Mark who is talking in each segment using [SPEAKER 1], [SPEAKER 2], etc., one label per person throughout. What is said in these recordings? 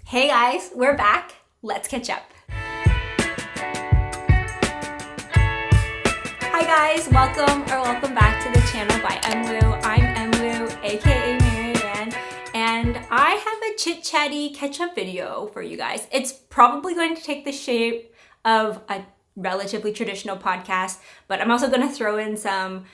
[SPEAKER 1] Hey guys, we're back. Let's catch up. Hi guys, welcome back to the channel by Emlu. I'm Emlu, aka Marianne, and I have a chit-chatty catch-up video for you guys. It's probably going to take the shape of a relatively traditional podcast, but I'm also going to throw in some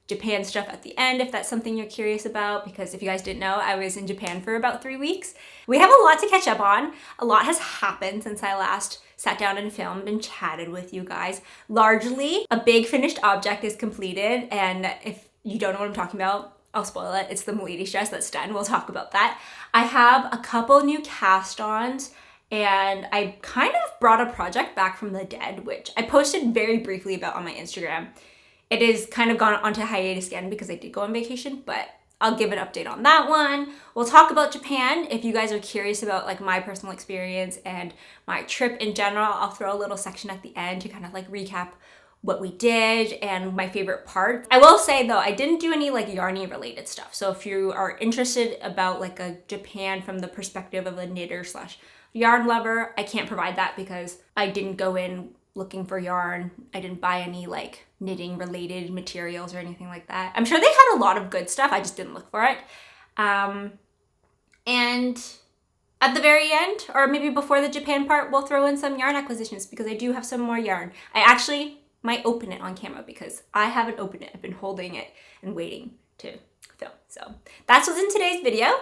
[SPEAKER 1] Japan stuff at the end if that's something you're curious about, because if you guys didn't know, I was in Japan for about 3 weeks. We have a lot to catch up on. A lot has happened since I last sat down and filmed and chatted with you guys. Largely, a big finished object is completed, and if you don't know what I'm talking about, I'll spoil it. It's the Milides's dress that's done. We'll talk about that. I have a couple new cast-ons, and I kind of brought a project back from the dead, which I posted very briefly about on my Instagram. It is kind of gone onto hiatus again because I did go on vacation, but I'll give an update on that one. We'll talk about Japan. If you guys are curious about my personal experience and my trip in general, I'll throw a little section at the end to kind of recap what we did and my favorite parts. I will say though, I didn't do any yarny related stuff. So if you are interested about a Japan from the perspective of a knitter slash yarn lover, I can't provide that because I didn't go in looking for yarn. I didn't buy any knitting related materials or anything like that. I'm sure they had a lot of good stuff, I just didn't look for it. And at the very end, or maybe before the Japan part, we'll throw in some yarn acquisitions because I do have some more yarn. I actually might open it on camera because I haven't opened it. I've been holding it and waiting to film. So that's what's in today's video.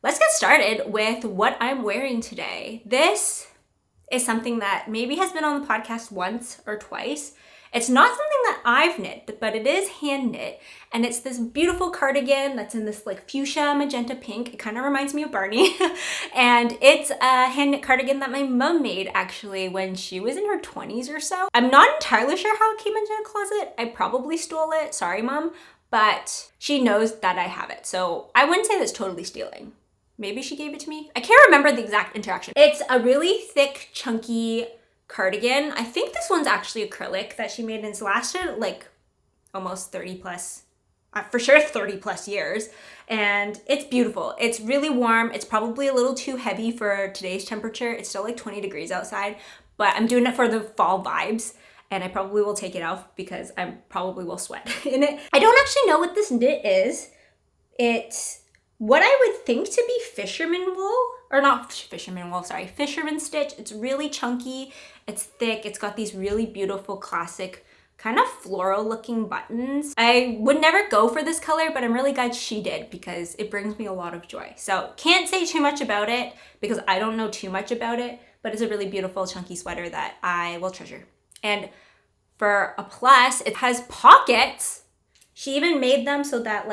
[SPEAKER 1] Let's get started with what I'm wearing today. This is something that maybe has been on the podcast once or twice. It's not something that I've knit, but it is hand knit, and it's this beautiful cardigan that's in this fuchsia magenta pink. It kind of reminds me of Barney. And it's a hand knit cardigan that my mom made actually when she was in her 20s or so. I'm not entirely sure how it came into a closet. I probably stole it, sorry mom, but she knows that I have it. So I wouldn't say that's totally stealing. Maybe she gave it to me. I can't remember the exact interaction. It's a really thick, chunky cardigan. I think this one's actually acrylic that she made, and it's lasted almost 30 plus, for sure 30 plus years. And it's beautiful. It's really warm. It's probably a little too heavy for today's temperature. It's still 20 degrees outside, but I'm doing it for the fall vibes. And I probably will take it off because I probably will sweat in it. I don't actually know what this knit is. It's what I would think to be fisherman wool, or not fisherman wool, sorry, fisherman stitch. It's really chunky, it's thick, it's got these really beautiful classic kind of floral looking buttons. I would never go for this color, but I'm really glad she did because it brings me a lot of joy. So can't say too much about it because I don't know too much about it, but it's a really beautiful chunky sweater that I will treasure. And for a plus, it has pockets. She even made them so that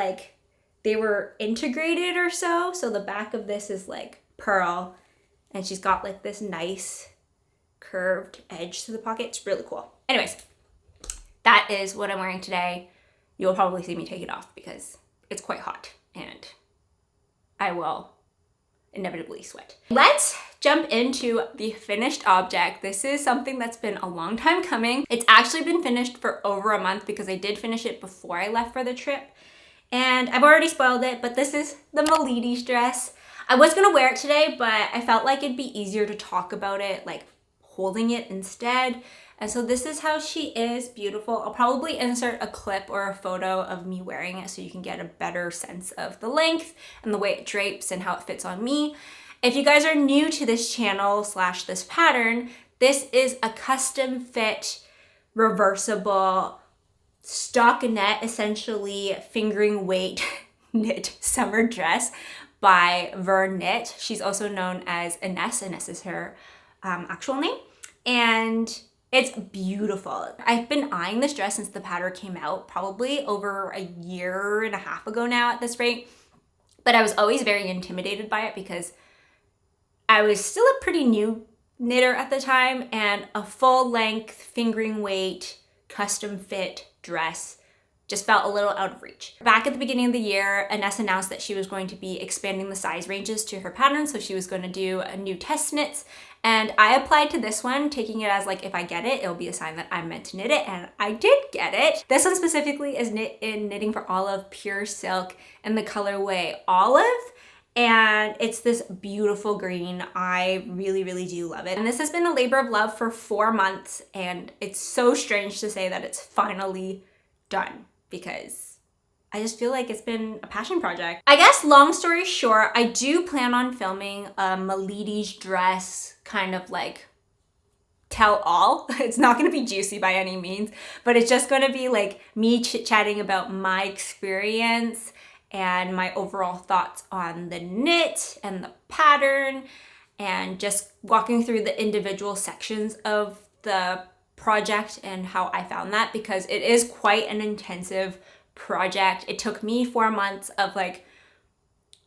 [SPEAKER 1] they were integrated or so. So the back of this is pearl, and she's got this nice curved edge to the pocket. It's really cool. Anyways, that is what I'm wearing today. You'll probably see me take it off because it's quite hot and I will inevitably sweat. Let's jump into the finished object. This is something that's been a long time coming. It's actually been finished for over a month because I did finish it before I left for the trip. And I've already spoiled it, but this is the Milides's dress. I was gonna wear it today, but I felt like it'd be easier to talk about it, holding it instead. And so this is how she is, beautiful. I'll probably insert a clip or a photo of me wearing it so you can get a better sense of the length and the way it drapes and how it fits on me. If you guys are new to this channel slash this pattern, this is a custom fit, reversible, stockinette, essentially fingering weight knit summer dress by VertKnit. She's also known as Inês. Inês is her actual name. And it's beautiful. I've been eyeing this dress since the pattern came out, probably over a year and a half ago now at this rate. But I was always very intimidated by it because I was still a pretty new knitter at the time, and a full length fingering weight custom fit dress just felt a little out of reach. Back at the beginning of the year, Inês announced that she was going to be expanding the size ranges to her pattern, so she was going to do a new test knits, and I applied to this one, taking it as if I get it, it'll be a sign that I'm meant to knit it, and I did get it. This one specifically is knit in Knitting for Olive Pure Silk in the colorway Olive, And it's this beautiful green. I really, really do love it. And this has been a labor of love for 4 months, and it's so strange to say that it's finally done because I just feel like it's been a passion project. I guess long story short, I do plan on filming a Melides dress kind of like tell all. It's not going to be juicy by any means, but it's just going to be like me chit-chatting about my experience and my overall thoughts on the knit and the pattern, and just walking through the individual sections of the project and how I found that, because it is quite an intensive project. It took me 4 months of like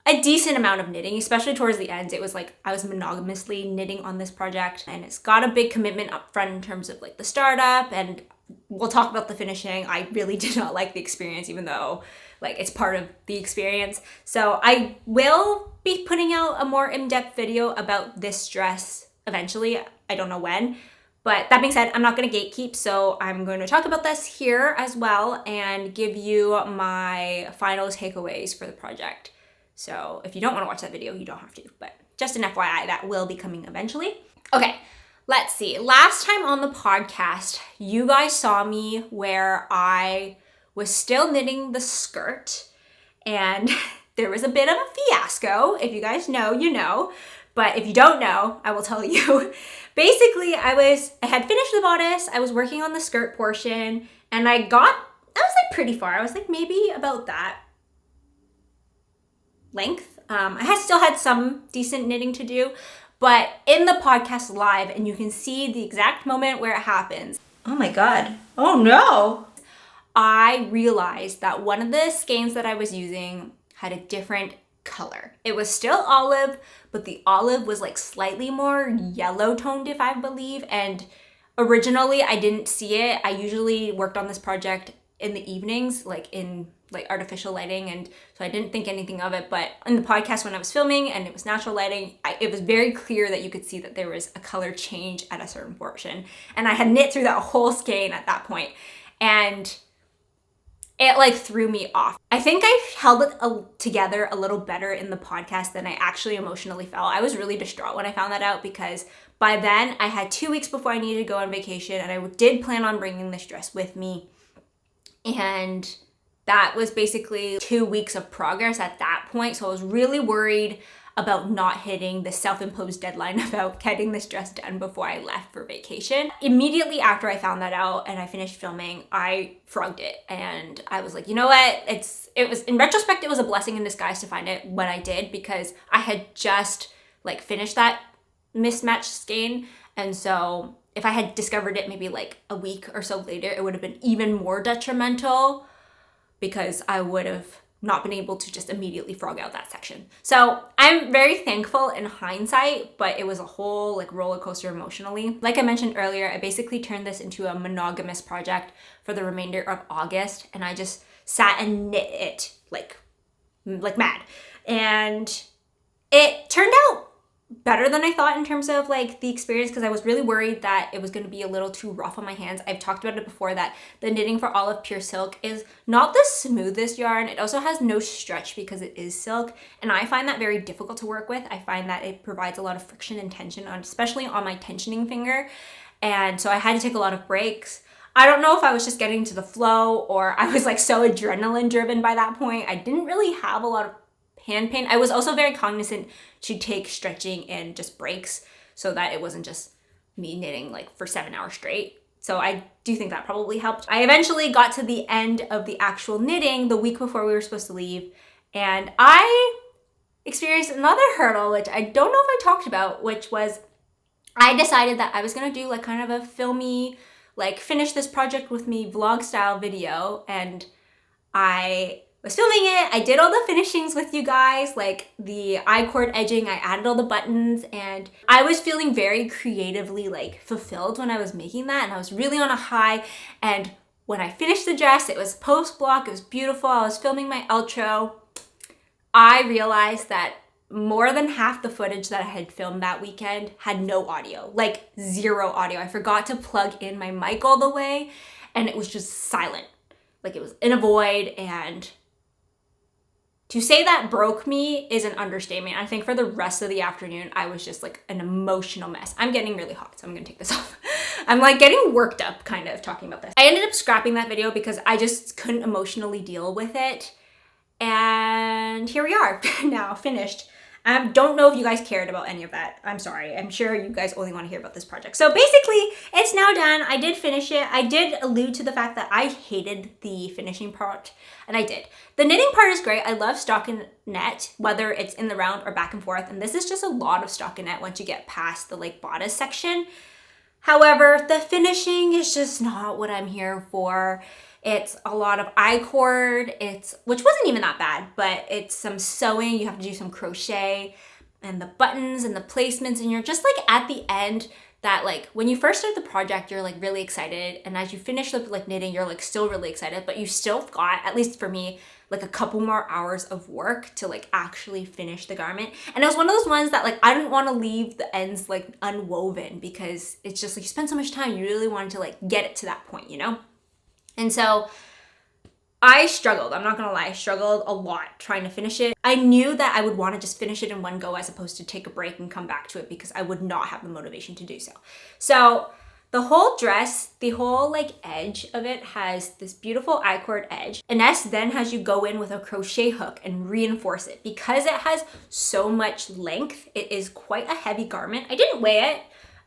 [SPEAKER 1] a decent amount of knitting, especially towards the end. It was like I was monogamously knitting on this project, and it's got a big commitment up front in terms of like the startup, and we'll talk about the finishing. I really did not like the experience, even though like it's part of the experience. So I will be putting out a more in-depth video about this dress eventually. I don't know when, but that being said, I'm not going to gatekeep, so I'm going to talk about this here as well and give you my final takeaways for the project. So if you don't want to watch that video, you don't have to, but just an FYI, that will be coming eventually. Okay, let's see. Last time on the podcast, you guys saw me where I was still knitting the skirt, and there was a bit of a fiasco. If you guys know, you know, but if you don't know, I will tell you. Basically, I had finished the bodice, I was working on the skirt portion, and I was like pretty far. I was like maybe about that length. I still had some decent knitting to do, but in the podcast live, and you can see the exact moment where it happens. Oh my God. Oh no. I realized that one of the skeins that I was using had a different color. It was still olive, but the olive was like slightly more yellow toned, if I believe. And originally I didn't see it. I usually worked on this project in the evenings, like in like artificial lighting, and so I didn't think anything of it. But in the podcast when I was filming and it was natural lighting, it was very clear that you could see that there was a color change at a certain portion. And I had knit through that whole skein at that point, and it like threw me off. I think I held it together a little better in the podcast than I actually emotionally felt. I was really distraught when I found that out, because by then I had 2 weeks before I needed to go on vacation, and I did plan on bringing this dress with me. And that was basically 2 weeks of progress at that point. So I was really worried about not hitting the self-imposed deadline about getting this dress done before I left for vacation. Immediately after I found that out and I finished filming, I frogged it, and I was like, you know what? It was in retrospect, it was a blessing in disguise to find it when I did, because I had just like finished that mismatched skein, and so if I had discovered it maybe like a week or so later, it would have been even more detrimental, because I would have not been able to just immediately frog out that section. So I'm very thankful in hindsight, but it was a whole like roller coaster emotionally. Like I mentioned earlier, I basically turned this into a monogamous project for the remainder of August, and I just sat and knit it like mad. And it turned out better than I thought in terms of like the experience, because I was really worried that it was going to be a little too rough on my hands. I've talked about it before that the knitting for Olive Pure Silk is not the smoothest yarn. It also has no stretch because it is silk, and I find that very difficult to work with. I find that it provides a lot of friction and tension, especially on my tensioning finger, and so I had to take a lot of breaks. I don't know if I was just getting to the flow or I was like so adrenaline driven by that point. I didn't really have a lot of hand pain. I was also very cognizant to take stretching and just breaks so that it wasn't just me knitting like for 7 hours straight. So I do think that probably helped. I eventually got to the end of the actual knitting the week before we were supposed to leave, and I experienced another hurdle, which I don't know if I talked about, which was I decided that I was gonna do like kind of a filmy, like finish this project with me vlog style video, and I was filming it. I did all the finishings with you guys, like the I-cord edging, I added all the buttons, and I was feeling very creatively like fulfilled when I was making that, and I was really on a high. And when I finished the dress, it was post block, it was beautiful. I was filming my outro. I realized that more than half the footage that I had filmed that weekend had no audio, like zero audio. I forgot to plug in my mic all the way, and it was just silent. Like it was in a void, and To say that broke me is an understatement. I think for the rest of the afternoon, I was just like an emotional mess. I'm getting really hot, so I'm gonna take this off. I'm like getting worked up kind of talking about this. I ended up scrapping that video because I just couldn't emotionally deal with it. And here we are now, finished. I don't know if you guys cared about any of that. I'm sorry. I'm sure you guys only want to hear about this project. So basically, it's now done. I did finish it. I did allude to the fact that I hated the finishing part, and I did. The knitting part is great. I love stockinette, whether it's in the round or back and forth. And this is just a lot of stockinette once you get past the like bodice section. However, the finishing is just not what I'm here for. It's a lot of I-cord, which wasn't even that bad, but it's some sewing, you have to do some crochet, and the buttons and the placements, and you're just like at the end that like, when you first start the project, you're like really excited, and as you finish the like knitting, you're like still really excited, but you still got, at least for me, like a couple more hours of work to like actually finish the garment. And it was one of those ones that like, I didn't want to leave the ends like unwoven because it's just like, you spend so much time, you really wanted to like get it to that point, you know? And so I struggled, I'm not gonna lie, I struggled a lot trying to finish it. I knew that I would want to just finish it in one go as opposed to take a break and come back to it because I would not have the motivation to do so. So the whole dress, the whole like edge of it has this beautiful I-cord edge. Inês then has you go in with a crochet hook and reinforce it. Because it has so much length, it is quite a heavy garment. I didn't weigh it,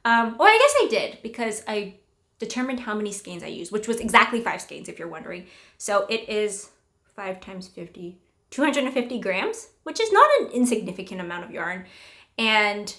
[SPEAKER 1] well I guess I did because I determined how many skeins I used, which was exactly 5 skeins if you're wondering. So it is 5 times 50, 250 grams, which is not an insignificant amount of yarn. And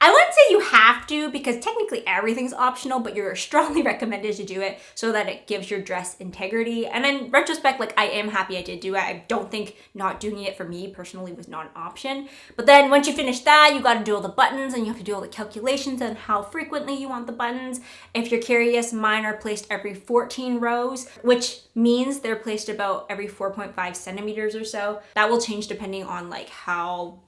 [SPEAKER 1] I wouldn't say you have to because technically everything's optional, but you're strongly recommended to do it so that it gives your dress integrity. And in retrospect, like I am happy I did do it. I don't think not doing it for me personally was not an option. But then once you finish that, you got to do all the buttons and you have to do all the calculations on how frequently you want the buttons. If you're curious, mine are placed every 14 rows, which means they're placed about every 4.5 centimeters or so. That will change depending on like how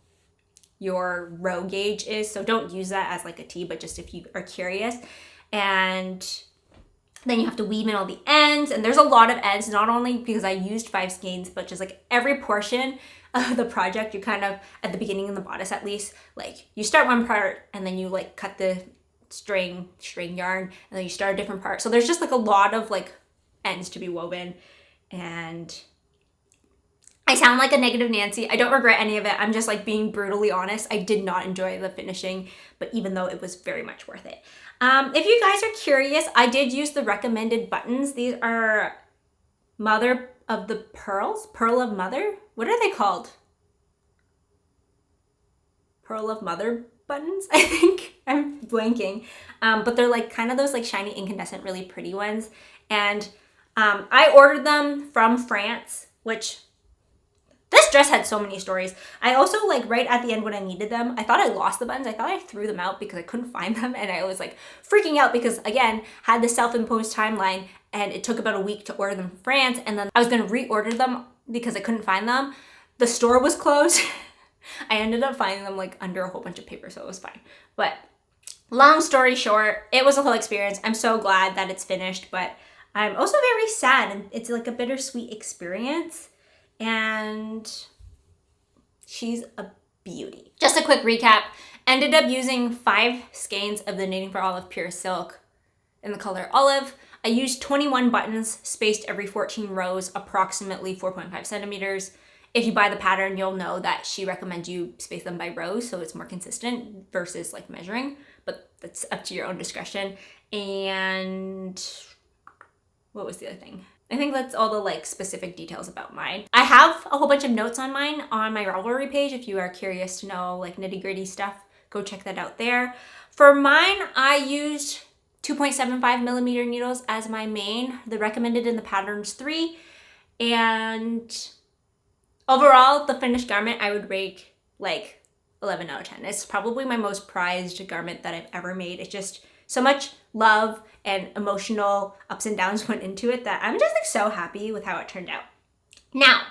[SPEAKER 1] your row gauge is, so don't use that as like a T, but just if you are curious. And then you have to weave in all the ends, and there's a lot of ends, not only because I used 5 skeins, but just like every portion of the project, you kind of, at the beginning in the bodice at least, like you start one part and then you like cut the string yarn, and then you start a different part. So there's just like a lot of like ends to be woven, and I sound like a negative Nancy. I don't regret any of it. I'm just like being brutally honest. I did not enjoy the finishing, but even though it was very much worth it. If you guys are curious, I did use the recommended buttons. These are Mother of the Pearls, Pearl of Mother. What are they called? Pearl of Mother buttons, I think. I'm blanking. But they're like kind of those like shiny incandescent, really pretty ones. And I ordered them from France, which this dress had so many stories. I also, like, right at the end when I needed them, I thought I lost the buttons. I thought I threw them out because I couldn't find them. And I was, like, freaking out because, again, had the self-imposed timeline. And it took about a week to order them from France. And then I was going to reorder them because I couldn't find them. The store was closed. I ended up finding them, like, under a whole bunch of paper, so it was fine. But long story short, it was a whole experience. I'm so glad that it's finished. But I'm also very sad. And it's, like, a bittersweet experience. And she's a beauty. Just a quick recap. Ended up using 5 skeins of the Knitting for Olive Pure Silk in the color olive. I used 21 buttons spaced every 14 rows, approximately 4.5 centimeters. If you buy the pattern, you'll know that she recommends you space them by rows so it's more consistent versus like measuring, but that's up to your own discretion. And what was the other thing? I think that's all the like specific details about mine. I have a whole bunch of notes on mine on my Ravelry page. If you are curious to know like nitty gritty stuff, go check that out there. For mine, I used 2.75 millimeter needles as my main. The recommended in the pattern's 3. And overall, the finished garment, I would rate like 11 out of 10. It's probably my most prized garment that I've ever made. It's just so much love and emotional ups and downs went into it that I'm just like so happy with how it turned out. Now,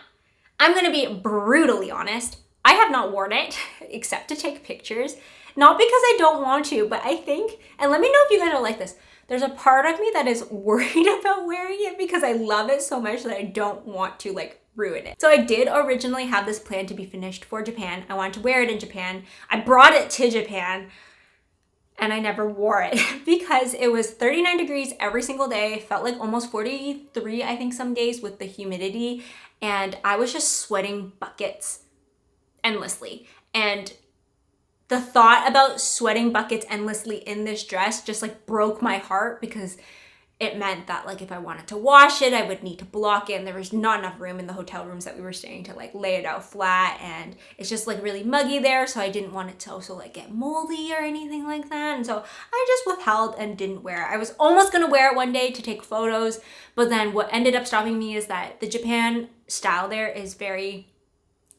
[SPEAKER 1] I'm gonna be brutally honest. I have not worn it except to take pictures. Not because I don't want to, but I think, and let me know if you guys are like this, there's a part of me that is worried about wearing it because I love it so much that I don't want to like ruin it. So I did originally have this plan to be finished for Japan. I wanted to wear it in Japan. I brought it to Japan and I never wore it because it was 39 degrees every single day. It felt like almost 43, I think, some days with the humidity. And I was just sweating buckets endlessly. And the thought about sweating buckets endlessly in this dress just like broke my heart, because it meant that like if I wanted to wash it, I would need to block it, and there was not enough room in the hotel rooms that we were staying to like lay it out flat, and it's just like really muggy there, so I didn't want it to also like get moldy or anything like that. And so I just withheld and didn't wear it. I was almost gonna wear it one day to take photos, but then what ended up stopping me is that the Japan style there is very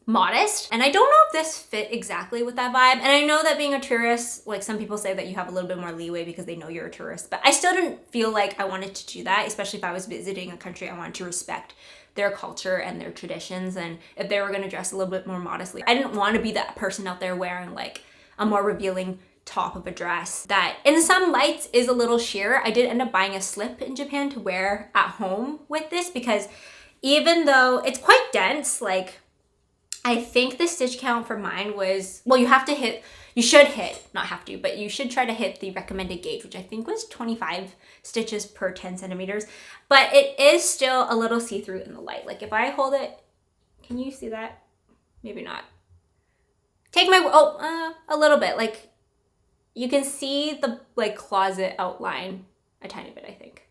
[SPEAKER 1] modest, and I don't know if this fit exactly with that vibe. And I know that being a tourist, like some people say that you have a little bit more leeway because they know you're a tourist, but I still didn't feel like I wanted to do that, especially if I was visiting a country. I wanted to respect their culture and their traditions, and if they were going to dress a little bit more modestly, I didn't want to be that person out there wearing like a more revealing top of a dress that in some lights is a little sheer. I did end up buying a slip in Japan to wear at home with this, because even though it's quite dense, like I think the stitch count for mine was, well, you should hit, not have to, but you should try to hit the recommended gauge, which I think was 25 stitches per 10 centimeters. But it is still a little see-through in the light. Like if I hold it, can you see that? Maybe not. Take my, a little bit. Like you can see the like closet outline a tiny bit, I think.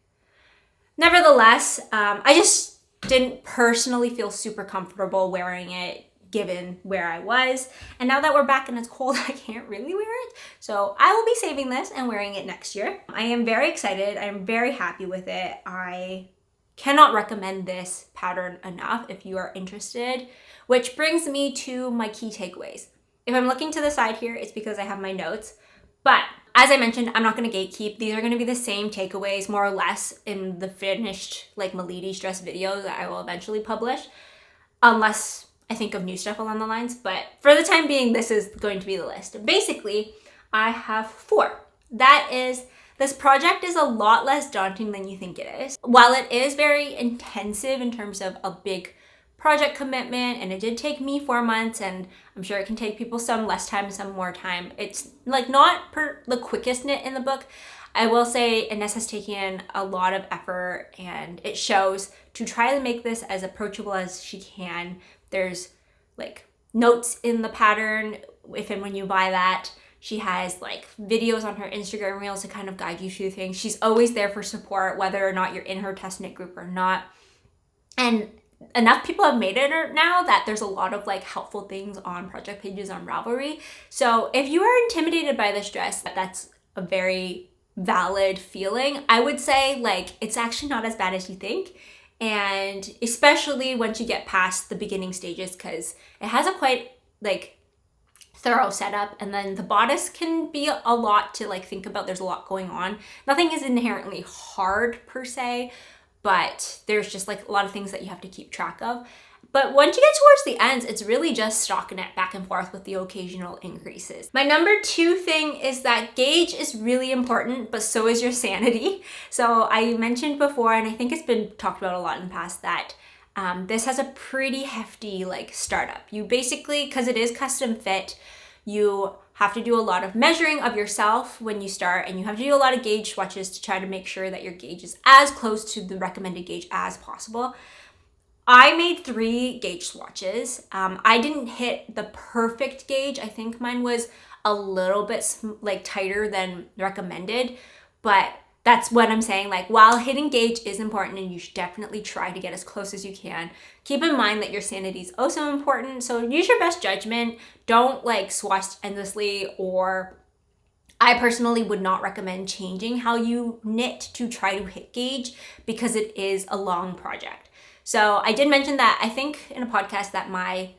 [SPEAKER 1] Nevertheless, I just didn't personally feel super comfortable wearing it given where I was. And now that we're back and it's cold, I can't really wear it. So I will be saving this and wearing it next year. I am very excited. I'm very happy with it. I cannot recommend this pattern enough if you are interested, which brings me to my key takeaways. If I'm looking to the side here, it's because I have my notes. But as I mentioned, I'm not going to gatekeep. These are going to be the same takeaways more or less in the finished like Melides's dress video that I will eventually publish, unless I think of new stuff along the lines. But for the time being, this is going to be the list. Basically, I have 4. That is, this project is a lot less daunting than you think it is. While it is very intensive in terms of a big project commitment, and it did take me 4 months, and I'm sure it can take people some less time, some more time. It's like not the quickest knit in the book. I will say Inês has taken a lot of effort, and it shows, to try to make this as approachable as she can. There's like notes in the pattern if and when you buy that. She has like videos on her Instagram reels to kind of guide you through things. She's always there for support, whether or not you're in her test knit group or not. And enough people have made it now that there's a lot of like helpful things on project pages on Ravelry. So if you are intimidated by this dress, that's a very valid feeling. I would say like it's actually not as bad as you think. And especially once you get past the beginning stages, because it has a quite like thorough setup, and then the bodice can be a lot to like think about. There's a lot going on. Nothing is inherently hard per se, but there's just like a lot of things that you have to keep track of. But once you get towards the ends, it's really just stockinette back and forth with the occasional increases. My number 2 thing is that gauge is really important, but so is your sanity. So I mentioned before, and I think it's been talked about a lot in the past, that this has a pretty hefty like startup. You basically, because it is custom fit, you have to do a lot of measuring of yourself when you start, and you have to do a lot of gauge swatches to try to make sure that your gauge is as close to the recommended gauge as possible. I made 3 gauge swatches. I didn't hit the perfect gauge. I think mine was a little bit like tighter than recommended, but that's what I'm saying. Like, while hitting gauge is important and you should definitely try to get as close as you can, keep in mind that your sanity is also important. So use your best judgment. Don't like swatch endlessly, or I personally would not recommend changing how you knit to try to hit gauge, because it is a long project. So I did mention that I think in a podcast that my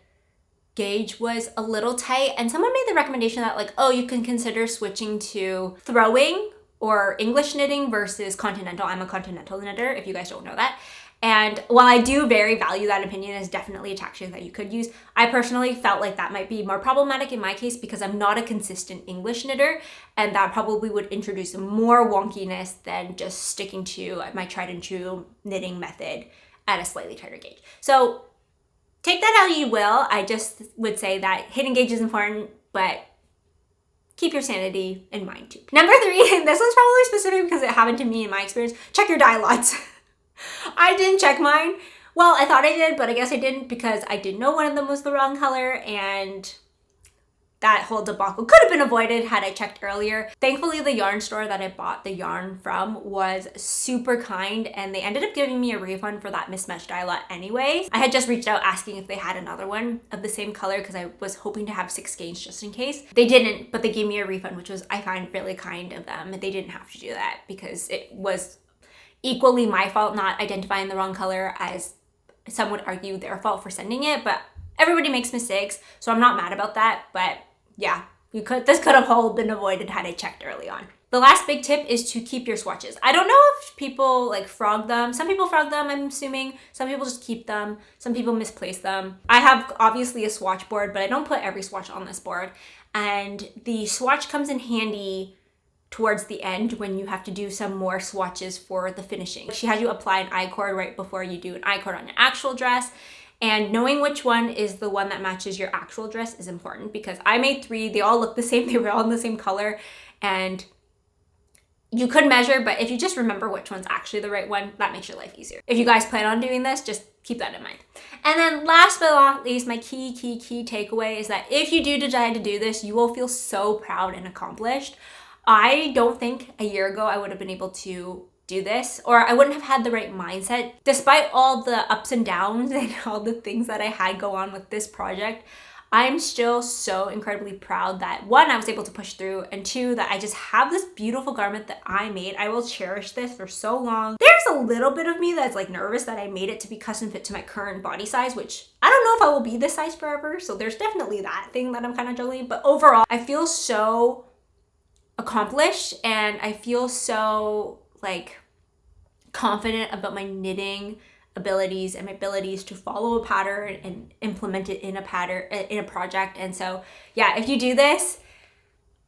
[SPEAKER 1] gauge was a little tight, and someone made the recommendation that like, oh, you can consider switching to throwing or English knitting versus continental. I'm a continental knitter, if you guys don't know that. And while I do very value that opinion, is definitely a tactic that you could use, I personally felt like that might be more problematic in my case because I'm not a consistent English knitter, and that probably would introduce more wonkiness than just sticking to my tried and true knitting method at a slightly tighter gauge. So take that how you will. I just would say that hidden gauge is important, but keep your sanity in mind too. Number 3, and this one's probably specific because it happened to me in my experience, check your dye lots. I didn't check mine. Well, I thought I did, but I guess I didn't because I didn't know one of them was the wrong color, and that whole debacle could have been avoided had I checked earlier. Thankfully, the yarn store that I bought the yarn from was super kind, and they ended up giving me a refund for that mismatched dye lot anyways. I had just reached out asking if they had another one of the same color because I was hoping to have 6 gauge just in case. They didn't, but they gave me a refund, which was, I find, really kind of them. They didn't have to do that because it was equally my fault not identifying the wrong color as some would argue their fault for sending it, but everybody makes mistakes, so I'm not mad about that. But yeah, this could have all been avoided had I checked early on. The last big tip is to keep your swatches. I don't know if people like frog them. Some people frog them, I'm assuming. Some people just keep them. Some people misplace them. I have obviously a swatch board, but I don't put every swatch on this board. And the swatch comes in handy towards the end when you have to do some more swatches for the finishing. She has you apply an I-cord right before you do an I-cord on your actual dress. And knowing which one is the one that matches your actual dress is important because I made 3. They all look the same. They were all in the same color. And you could measure, but if you just remember which one's actually the right one, that makes your life easier. If you guys plan on doing this, just keep that in mind. And then last but not least, my key takeaway is that if you do decide to do this, you will feel so proud and accomplished. I don't think a year ago I would have been able to do this, or I wouldn't have had the right mindset. Despite all the ups and downs and all the things that I had go on with this project, I'm still so incredibly proud that 1, I was able to push through, and 2, that I just have this beautiful garment that I made. I will cherish this for so long. There's a little bit of me that's like nervous that I made it to be custom fit to my current body size, which I don't know if I will be this size forever. So there's definitely that thing that I'm kind of juggling, but overall, I feel so accomplished and I feel so like confident about my knitting abilities and my abilities to follow a pattern and implement it in a pattern in a project. And so yeah, if you do this,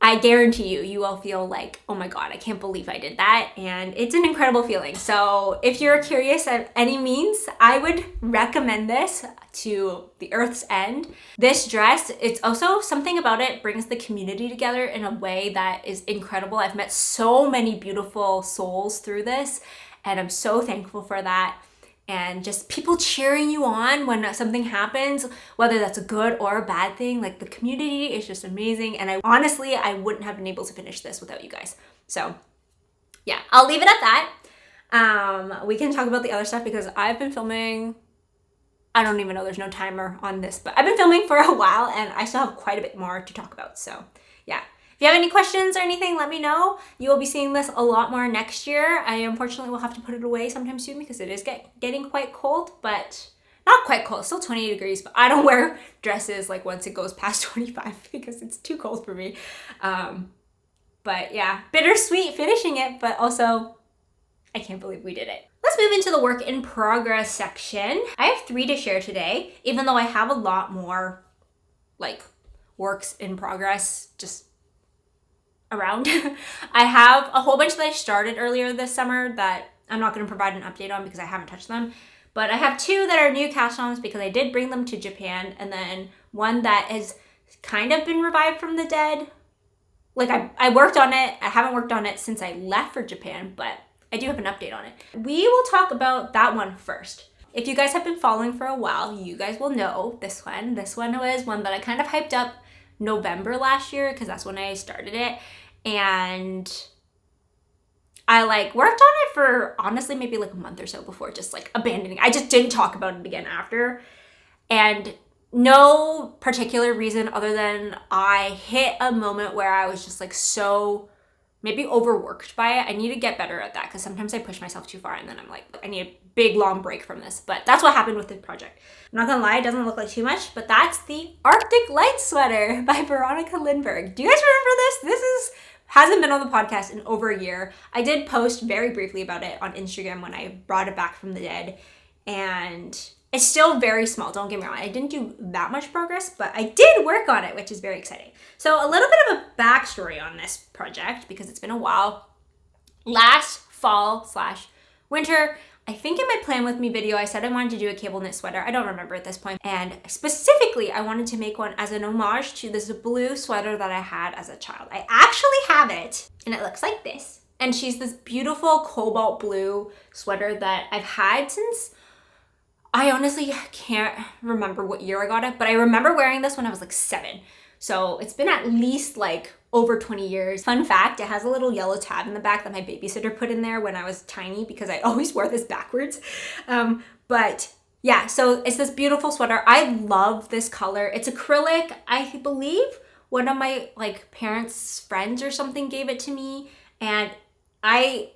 [SPEAKER 1] I guarantee you will feel like, oh my god, I can't believe I did that. And it's an incredible feeling. So if you're curious at any means, I would recommend this to the Earth's End. This dress, it's also something about it brings the community together in a way that is incredible. I've met so many beautiful souls through this, and I'm so thankful for that. And just people cheering you on when something happens, whether that's a good or a bad thing. Like, the community is just amazing. And I honestly wouldn't have been able to finish this without you guys. So yeah, I'll leave it at that. We can talk about the other stuff because I've been filming, I don't even know, there's no timer on this, but I've been filming for a while and I still have quite a bit more to talk about. So yeah. If you have any questions or anything, let me know. You will be seeing this a lot more next year. I unfortunately will have to put it away sometime soon because it is getting quite cold, but not quite cold, still 28 degrees, but I don't wear dresses like once it goes past 25 because it's too cold for me. But yeah, bittersweet finishing it, but also I can't believe we did it. Let's move into the work in progress section. I have 3 to share today, even though I have a lot more like works in progress just around. I have a whole bunch that I started earlier this summer that I'm not going to provide an update on because I haven't touched them. But I have 2 that are new cast-ons because I did bring them to Japan, and then one that has kind of been revived from the dead. Like, I worked on it. I haven't worked on it since I left for Japan, but I do have an update on it. We will talk about that one first. If you guys have been following for a while, you guys will know this one. This one was one that I kind of hyped up November last year because that's when I started it. And I like worked on it for honestly maybe like a month or so before just like abandoning. I just didn't talk about it again after. And no particular reason other than I hit a moment where I was just like so maybe overworked by it. I need to get better at that because sometimes I push myself too far and then I'm like, I need a big long break from this. But that's what happened with this project. I'm not gonna lie, it doesn't look like too much, but that's the Arctic Light sweater by Veronika Lindberg. Do you guys remember this? This hasn't been on the podcast in over a year. I did post very briefly about it on Instagram when I brought it back from the dead, and it's still very small, don't get me wrong. I didn't do that much progress, but I did work on it, which is very exciting. So a little bit of a backstory on this project because it's been a while. Last fall/winter, I think in my plan with me video, I said I wanted to do a cable knit sweater. I don't remember at this point. And specifically, I wanted to make one as an homage to this blue sweater that I had as a child. I actually have it, and it looks like this. And she's this beautiful cobalt blue sweater that I've had since, I honestly can't remember what year I got it, but I remember wearing this when I was like 7. So it's been at least like over 20 years. Fun fact, it has a little yellow tab in the back that my babysitter put in there when I was tiny because I always wore this backwards. But yeah, so it's this beautiful sweater. I love this color. It's acrylic. I believe one of my like parents' friends or something gave it to me, and I,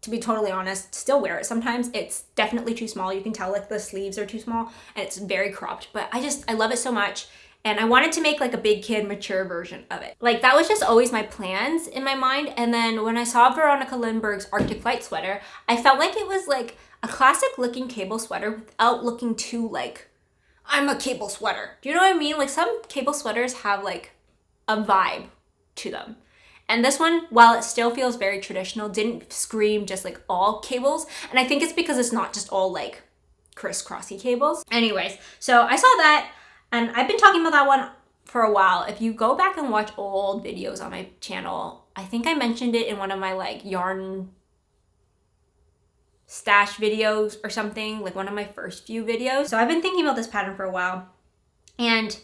[SPEAKER 1] to be totally honest, still wear it sometimes. It's definitely too small. You can tell like the sleeves are too small and it's very cropped, but I love it so much. And I wanted to make like a big kid mature version of it. Like that was just always my plans in my mind. And then when I saw Veronika Lindberg's Arctic Flight sweater, I felt like it was like a classic looking cable sweater without looking too like, I'm a cable sweater. Do you know what I mean? Like some cable sweaters have like a vibe to them. And this one, while it still feels very traditional, didn't scream just like all cables. And I think it's because it's not just all like crisscrossy cables. Anyways, so I saw that. And I've been talking about that one for a while. If you go back and watch old videos on my channel, I think I mentioned it in one of my like yarn stash videos or something, like one of my first few videos. So I've been thinking about this pattern for a while, and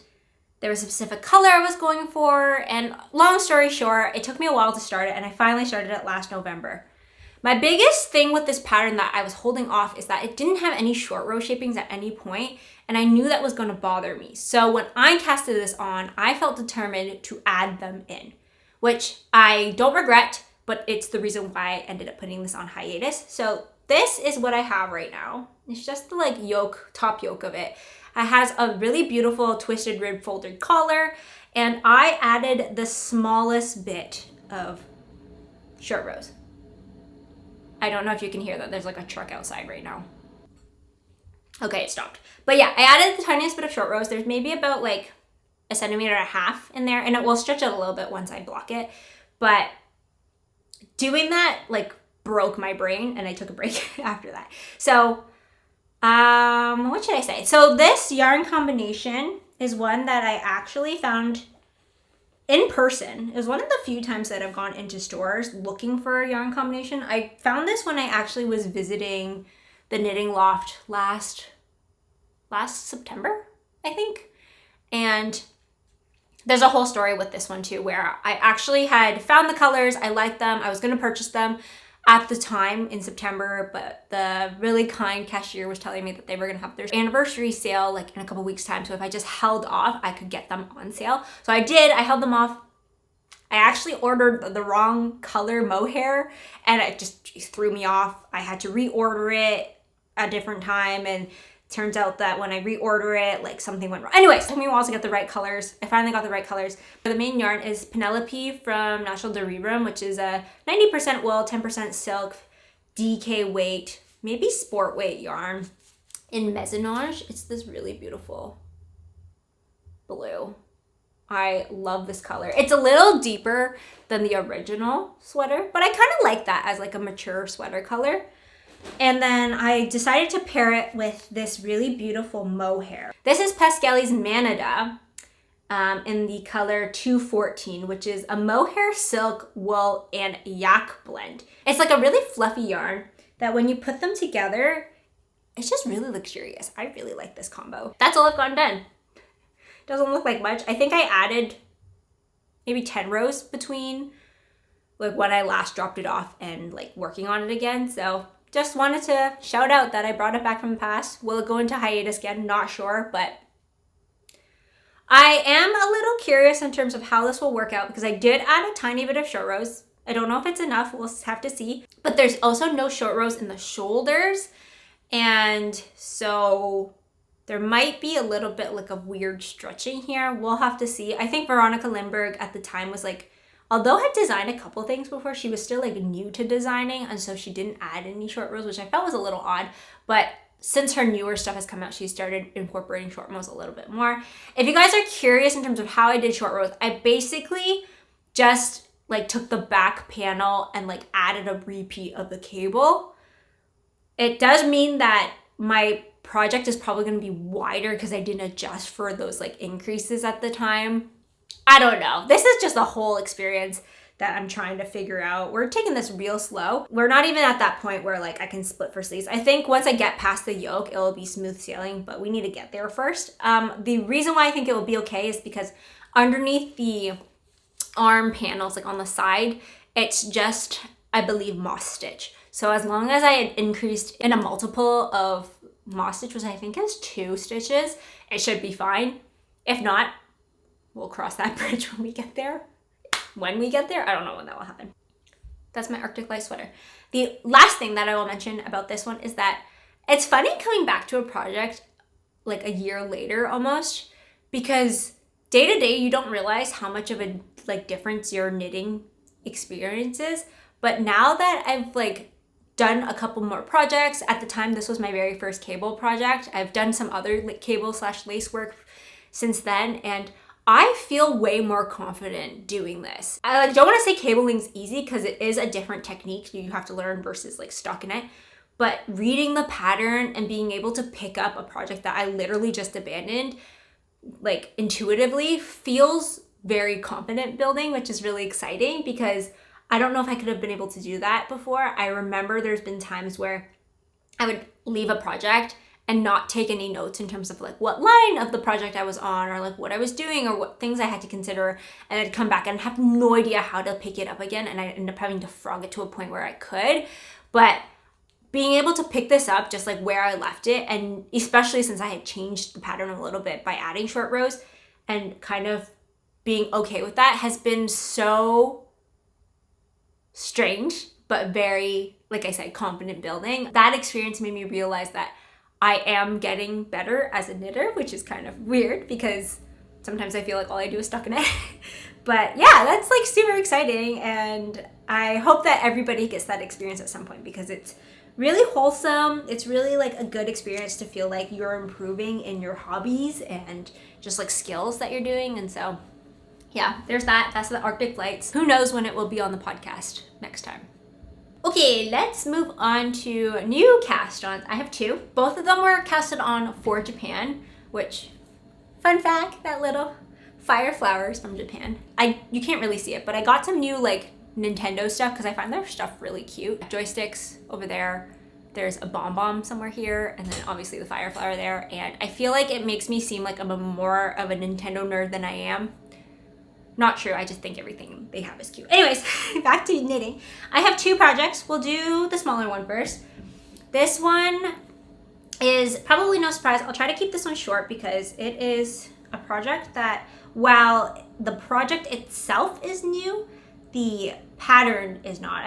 [SPEAKER 1] there was a specific color I was going for, and long story short, it took me a while to start it, and I finally started it last November. My biggest thing with this pattern that I was holding off is that it didn't have any short row shapings at any point, and I knew that was going to bother me. So when I casted this on, I felt determined to add them in, which I don't regret, but it's the reason why I ended up putting this on hiatus. So this is what I have right now. It's just the like yoke, top yoke of it. It has a really beautiful twisted rib folded collar, and I added the smallest bit of short rows. I don't know if you can hear that. There's like a truck outside right now. Okay, it stopped. But yeah, I added the tiniest bit of short rows. There's maybe about like 1.5 centimeters in there, and it will stretch out a little bit once I block it. But doing that like broke my brain, and I took a break after that. So what should I say? So this yarn combination is one that I actually found in person. It was one of the few times that I've gone into stores looking for a yarn combination. I found this when I actually was visiting the knitting loft last September, I think. And there's a whole story with this one too, where I actually had found the colors, I liked them, I was gonna purchase them at the time in September, but the really kind cashier was telling me that they were gonna have their anniversary sale like in a couple weeks time. So if I just held off, I could get them on sale. So I did, I held them off. I actually ordered the wrong color mohair, and it just threw me off. I had to reorder it a different time, and turns out that when I reorder it, like something went wrong. Anyways, it took me a while to get the right colors. I finally got the right colors. The main yarn is Penelope from Natural Derirum, which is a 90% wool, 10% silk, DK weight, maybe sport weight yarn in Mesinage. It's this really beautiful blue. I love this color. It's a little deeper than the original sweater, but I kind of like that as like a mature sweater color. And then I decided to pair it with this really beautiful mohair. This is Pascali's Manada in the color 214, which is a mohair, silk, wool, and yak blend. It's like a really fluffy yarn that when you put them together, it's just really luxurious. I really like this combo. That's all I've gotten done. Doesn't look like much. I think I added maybe 10 rows between like when I last dropped it off and like working on it again. So just wanted to shout out that I brought it back from the past. Will it go into hiatus again? Not sure, but I am a little curious in terms of how this will work out because I did add a tiny bit of short rows. I don't know if it's enough. We'll have to see. But there's also no short rows in the shoulders. And so there might be a little bit like a weird stretching here. We'll have to see. I think Veronika Lindberg at the time was like, although I had designed a couple things before, she was still like new to designing, and so she didn't add any short rows, which I felt was a little odd. But since her newer stuff has come out, she started incorporating short rows a little bit more. If you guys are curious in terms of how I did short rows, I basically just like took the back panel and like added a repeat of the cable. It does mean that my project is probably going to be wider because I didn't adjust for those like increases at the time. I don't know. This is just a whole experience that I'm trying to figure out. We're taking this real slow. We're not even at that point where like I can split for sleeves. I think once I get past the yoke, it'll be smooth sailing, but we need to get there first. The reason why I think it will be okay is because underneath the arm panels, like on the side, it's just, I believe, moss stitch. So as long as I had increased in a multiple of moss stitch, which I think is 2 stitches, it should be fine. If not, we'll cross that bridge when we get there. When we get there, I don't know when that will happen. That's my Arctic Light sweater. The last thing that I will mention about this one is that it's funny coming back to a project like a year later almost, because day to day you don't realize how much of a like difference your knitting experience is. But now that I've like done a couple more projects, at the time this was my very first cable project. I've done some other like cable/lace work since then, and I feel way more confident doing this. I like don't want to say cabling's easy because it is a different technique you have to learn versus like stockinette. But reading the pattern and being able to pick up a project that I literally just abandoned, like intuitively, feels very confident building, which is really exciting because I don't know if I could have been able to do that before. I remember there's been times where I would leave a project and not take any notes in terms of like what line of the project I was on or like what I was doing or what things I had to consider, and I'd come back and have no idea how to pick it up again, and I'd end up having to frog it to a point where I could. But being able to pick this up just like where I left it, and especially since I had changed the pattern a little bit by adding short rows and kind of being okay with that, has been so strange but very, like I said, confident building. That experience made me realize that I am getting better as a knitter, which is kind of weird because sometimes I feel like all I do is stockinette. But yeah, that's like super exciting, and I hope that everybody gets that experience at some point because it's really wholesome. It's really like a good experience to feel like you're improving in your hobbies and just like skills that you're doing. And so yeah, there's that. That's the Arctic Lights. Who knows when it will be on the podcast next time. Okay, let's move on to new cast-ons. I have 2. Both of them were casted on for Japan, which, fun fact, that little fire flowers from Japan. You can't really see it, but I got some new like Nintendo stuff because I find their stuff really cute. Joysticks over there. There's a bomb somewhere here, and then obviously the fire flower there. And I feel like it makes me seem like I'm more of a Nintendo nerd than I am. Not true, I just think everything they have is cute. Anyways, back to knitting. I have 2 projects. We'll do the smaller one first. This one is probably no surprise. I'll try to keep this one short because it is a project that, while the project itself is new, the pattern is not.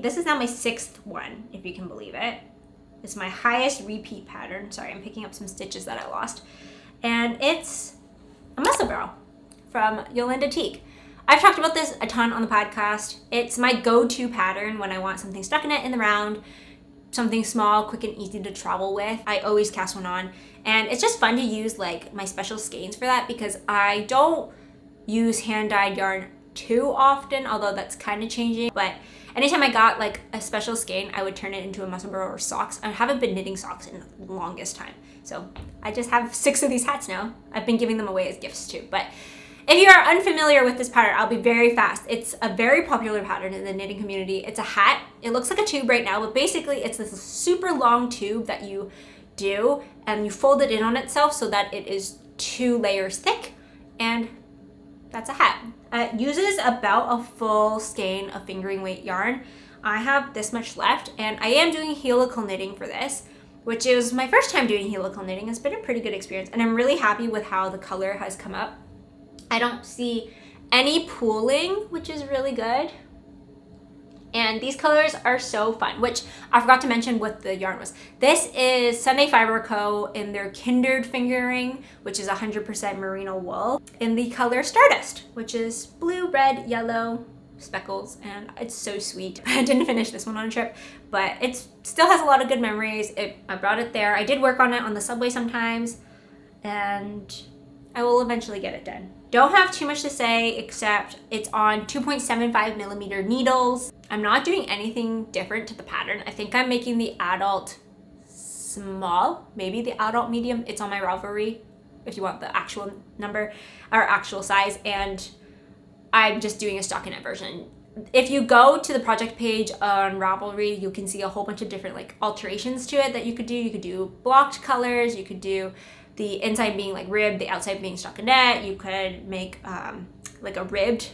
[SPEAKER 1] This is now my 6th one, if you can believe it. It's my highest repeat pattern. Sorry, I'm picking up some stitches that I lost. And it's a Musselburgh from Teague. I've talked about this a ton on the podcast. It's my go-to pattern when I want something stockinette in the round, something small, quick and easy to travel with. I always cast one on, and it's just fun to use like my special skeins for that because I don't use hand-dyed yarn too often, although that's kind of changing. But anytime I got like a special skein, I would turn it into a Musselburgh or socks. I haven't been knitting socks in the longest time, so I just have 6 of these hats now. I've been giving them away as gifts too. But if you are unfamiliar with this pattern, I'll be very fast. It's a very popular pattern in the knitting community. It's a hat. It looks like a tube right now, but basically it's this super long tube that you do, and you fold it in on itself so that it is 2 layers thick, and that's a hat. It uses about a full skein of fingering weight yarn. I have this much left, and I am doing helical knitting for this, which is my first time doing helical knitting. It's been a pretty good experience, and I'm really happy with how the color has come up. I don't see any pooling, which is really good. And these colors are so fun, which I forgot to mention what the yarn was. This is Sunday Fiber Co. in their Kindred fingering, which is 100% merino wool, in the color Stardust, which is blue, red, yellow, speckles, and it's so sweet. I didn't finish this one on a trip, but it still has a lot of good memories. I brought it there. I did work on it on the subway sometimes, and I will eventually get it done. Don't have too much to say except it's on 2.75 millimeter needles. I'm not doing anything different to the pattern. I think I'm making the adult small, maybe the adult medium. It's on my Ravelry if you want the actual number or actual size, and I'm just doing a stockinette version. If you go to the project page on Ravelry, you can see a whole bunch of different like alterations to it that you could do. You could do blocked colors, you could do the inside being like ribbed, the outside being stockinette. You could make like a ribbed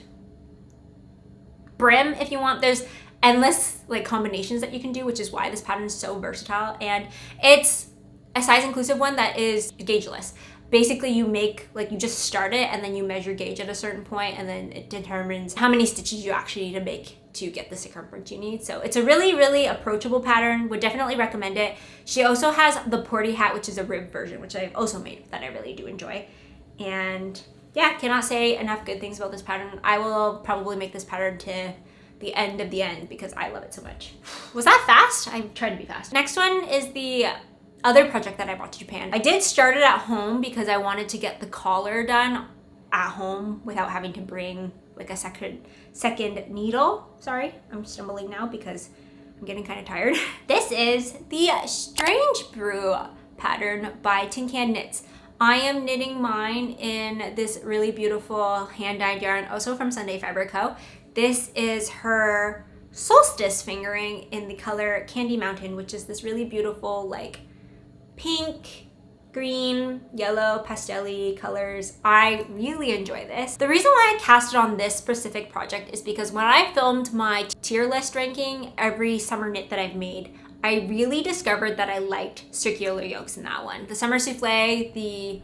[SPEAKER 1] brim if you want. There's endless like combinations that you can do, which is why this pattern is so versatile, and it's a size inclusive one that is gaugeless. Basically, you make, like, you just start it and then you measure gauge at a certain point, and then it determines how many stitches you actually need to make to get the circumference you need. So it's a really, really approachable pattern. Would definitely recommend it. She also has the porty hat, which is a ribbed version, which I've also made that I really do enjoy. And yeah, cannot say enough good things about this pattern. I will probably make this pattern to the end of the end because I love it so much. Was that fast? I tried to be fast. Next one is the other project that I brought to Japan. I did start it at home because I wanted to get the collar done at home without having to bring like a second needle. Sorry, I'm stumbling now because I'm getting kind of tired. This is the Strange Brew pattern by tincanknits. I am knitting mine in this really beautiful hand-dyed yarn, also from Sunday Fabric Co. This is her solstice fingering in the color Candy Mountain, which is this really beautiful like pink, green, yellow, pastel-y colors. I really enjoy this. The reason why I cast it on this specific project is because when I filmed my tier list ranking every summer knit that I've made, I really discovered that I liked circular yokes in that one. The Summer Souffle, the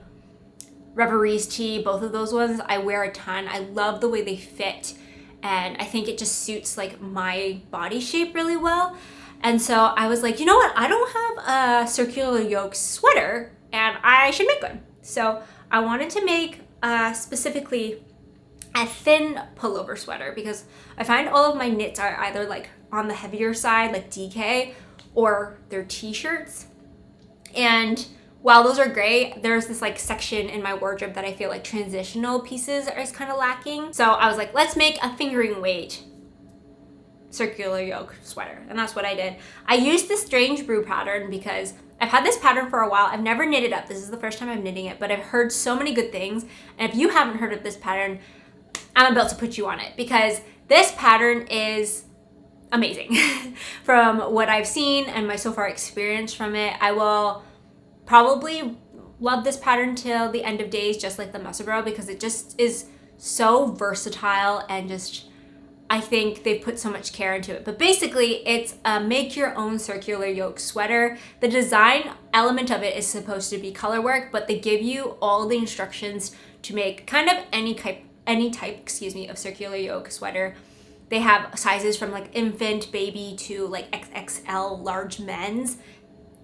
[SPEAKER 1] Reverie's Tee, both of those ones I wear a ton. I love the way they fit, and I think it just suits like my body shape really well. And so I was like, you know what? I don't have a circular yoke sweater and I should make one. So I wanted to make specifically a thin pullover sweater because I find all of my knits are either like on the heavier side, like DK, or they're t-shirts. And while those are great, there's this like section in my wardrobe that I feel like transitional pieces is kind of lacking. So I was like, let's make a fingering weight circular yoke sweater, and that's what I did. I used the Strange Brew pattern because I've had this pattern for a while. I've never knitted up. This is the first time I'm knitting it, but I've heard so many good things. And if you haven't heard of this pattern, I'm about to put you on it because this pattern is amazing. From what I've seen and my so far experience from it, I will probably love this pattern till the end of days, just like the Musselburgh, because it just is so versatile and just, I think they've put so much care into it. But basically, it's a make your own circular yoke sweater. The design element of it is supposed to be color work, but they give you all the instructions to make kind of any type, of circular yoke sweater. They have sizes from like infant, baby to like XXL large men's,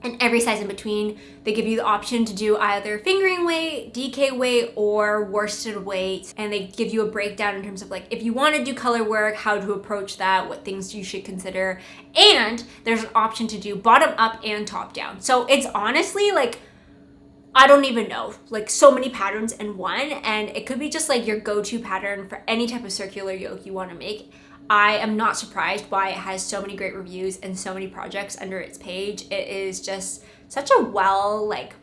[SPEAKER 1] and every size in between. They give you the option to do either fingering weight, DK weight, or worsted weight. And they give you a breakdown in terms of like, if you want to do color work, how to approach that, what things you should consider. And there's an option to do bottom up and top down. So it's honestly like, I don't even know, like so many patterns in one. And it could be just like your go-to pattern for any type of circular yoke you want to make. I am not surprised why it has so many great reviews and so many projects under its page. It is just such a well, like,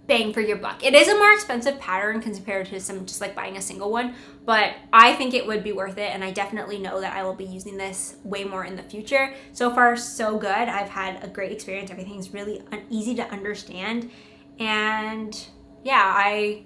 [SPEAKER 1] bang for your buck. It is a more expensive pattern compared to some just like buying a single one, but I think it would be worth it, and I definitely know that I will be using this way more in the future. So far, so good. I've had a great experience. Everything's really easy to understand, and yeah, I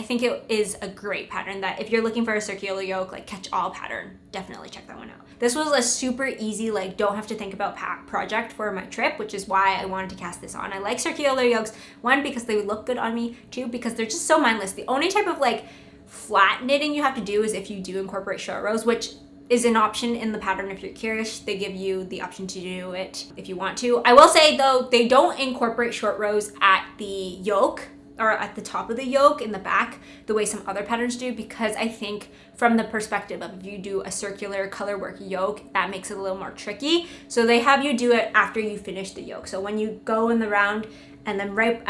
[SPEAKER 1] think it is a great pattern that if you're looking for a circular yoke, like catch-all pattern, definitely check that one out. This was a super easy, like don't have to think about project for my trip, which is why I wanted to cast this on. I like circular yokes, one, because they look good on me, two, because they're just so mindless. The only type of like flat knitting you have to do is if you do incorporate short rows, which is an option in the pattern if you're curious. They give you the option to do it if you want to. I will say though, they don't incorporate short rows at the yoke, or at the top of the yoke in the back, the way some other patterns do, because I think from the perspective of if you do a circular color work yoke, that makes it a little more tricky. So they have you do it after you finish the yoke. So when you go in the round, and then right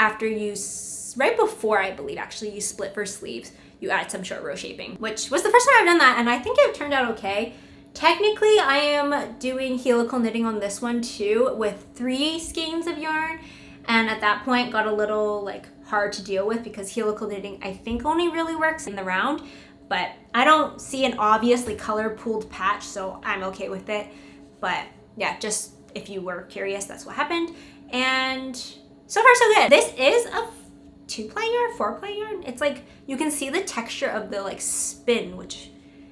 [SPEAKER 1] before I believe actually you split for sleeves, you add some short row shaping, which was the first time I've done that, and I think it turned out okay. Technically, I am doing helical knitting on this one too with 3 skeins of yarn. And at that point got a little like hard to deal with because helical knitting I think only really works in the round, but I don't see an obviously color pooled patch, so I'm okay with it. But yeah, just if you were curious, that's what happened. And so far so good. This is a 2-ply yarn, 4-ply yarn. It's like you can see the texture of the like spin, which